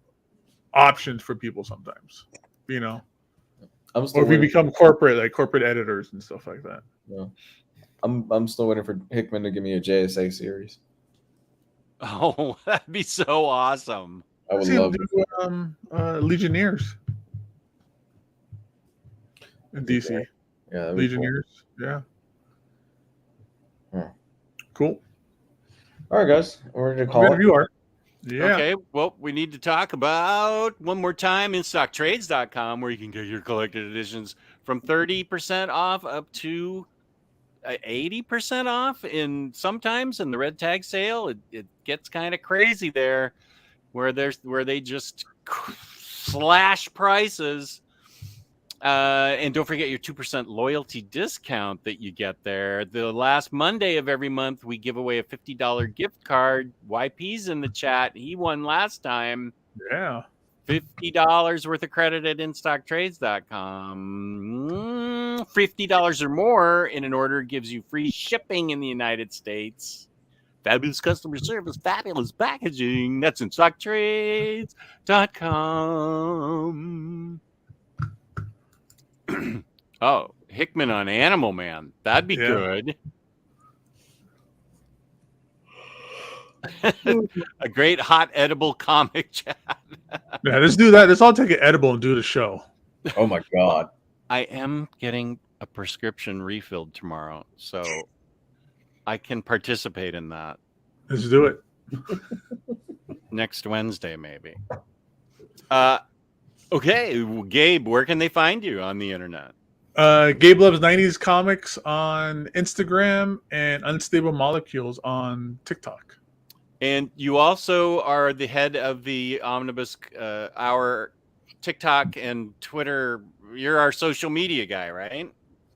options for people sometimes. I'm still or if we become corporate editors and stuff like that. Yeah. I'm still waiting for Hickman to give me a JSA series. Oh, that'd be so awesome. I would love it. Legionnaires in DC. Yeah, Legionnaires. Cool. Yeah. Cool. All right, guys. We're going to call it. You are. Yeah. Okay. Well, we need to talk about one more time InStockTrades.com, where you can get your collected editions from 30% off up to 80% off. Sometimes in the red tag sale, it gets kind of crazy there, where they just slash prices. And don't forget your 2% loyalty discount that you get there. The last Monday of every month, we give away a $50 gift card. YP's in the chat. He won last time. Yeah. $50 worth of credit at InStockTrades.com. $50 or more in an order gives you free shipping in the United States. Fabulous customer service, fabulous packaging. That's InStockTrades.com. Oh, Hickman on Animal Man. That'd be good. A great hot edible comic chat. Yeah, let's do that. Let's all take an edible and do the show. Oh my God. I am getting a prescription refilled tomorrow, so I can participate in that. Let's do it. Next Wednesday, maybe. Okay, Gabe, where can they find you on the internet? Gabe Loves 90s Comics on Instagram and Unstable Molecules on TikTok. And you also are the head of the Omnibus, our TikTok and Twitter. You're our social media guy, right?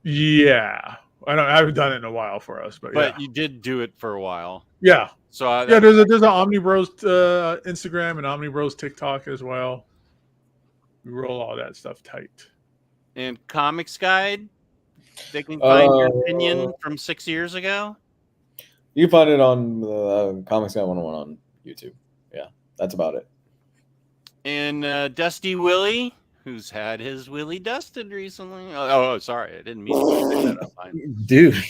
Yeah. I haven't done it in a while for us, but you did do it for a while. Yeah. So there's an Omnibros Instagram and Omnibros TikTok as well. We roll all that stuff tight. And Comics Guide, they can find your opinion from 6 years ago. You can find it on Comics Guide 101 on YouTube. Yeah, that's about it. And Dusty Willie, who's had his Willie dusted recently. Oh, sorry, I didn't mean to say that online. Dude.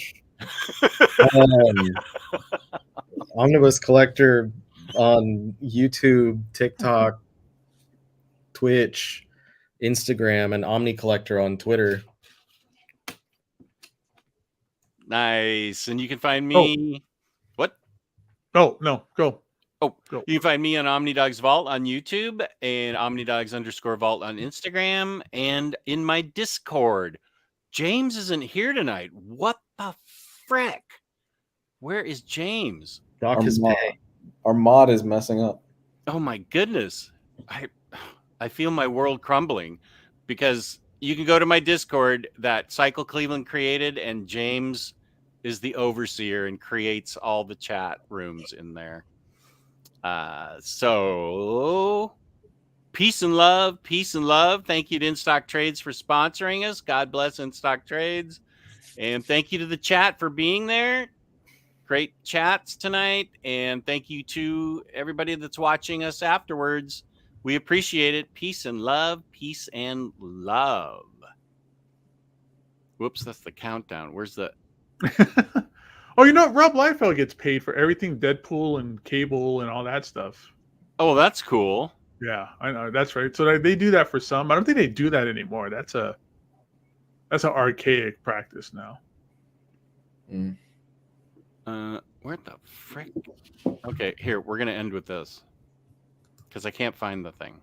Omnibus Collector on YouTube, TikTok, Twitch, Instagram, and Omni Collector on Twitter. Nice. And you can find me. What? Oh, no. Go. Oh, go. You can find me on OmniDogs Vault on YouTube and OmniDogs_Vault on Instagram and in my Discord. James isn't here tonight. What the frick? Where is James? Doc his pay. Our mod is messing up. Oh my goodness. I feel my world crumbling, because you can go to my Discord that Cycle Cleveland created, and James is the overseer and creates all the chat rooms in there. So peace and love. Thank you to InStock Trades for sponsoring us. God bless InStock Trades. And thank you to the chat for being there. Great chats tonight. And thank you to everybody that's watching us afterwards. We appreciate it. Peace and love. Peace and love. Whoops, that's the countdown. Where's the... Oh, Rob Liefeld gets paid for everything Deadpool and Cable and all that stuff. Oh, that's cool. Yeah, I know. That's right. So they do that for some. I don't think they do that anymore. That's an archaic practice now. Mm. Where the frick? Okay, here we're gonna end with this because I can't find the thing.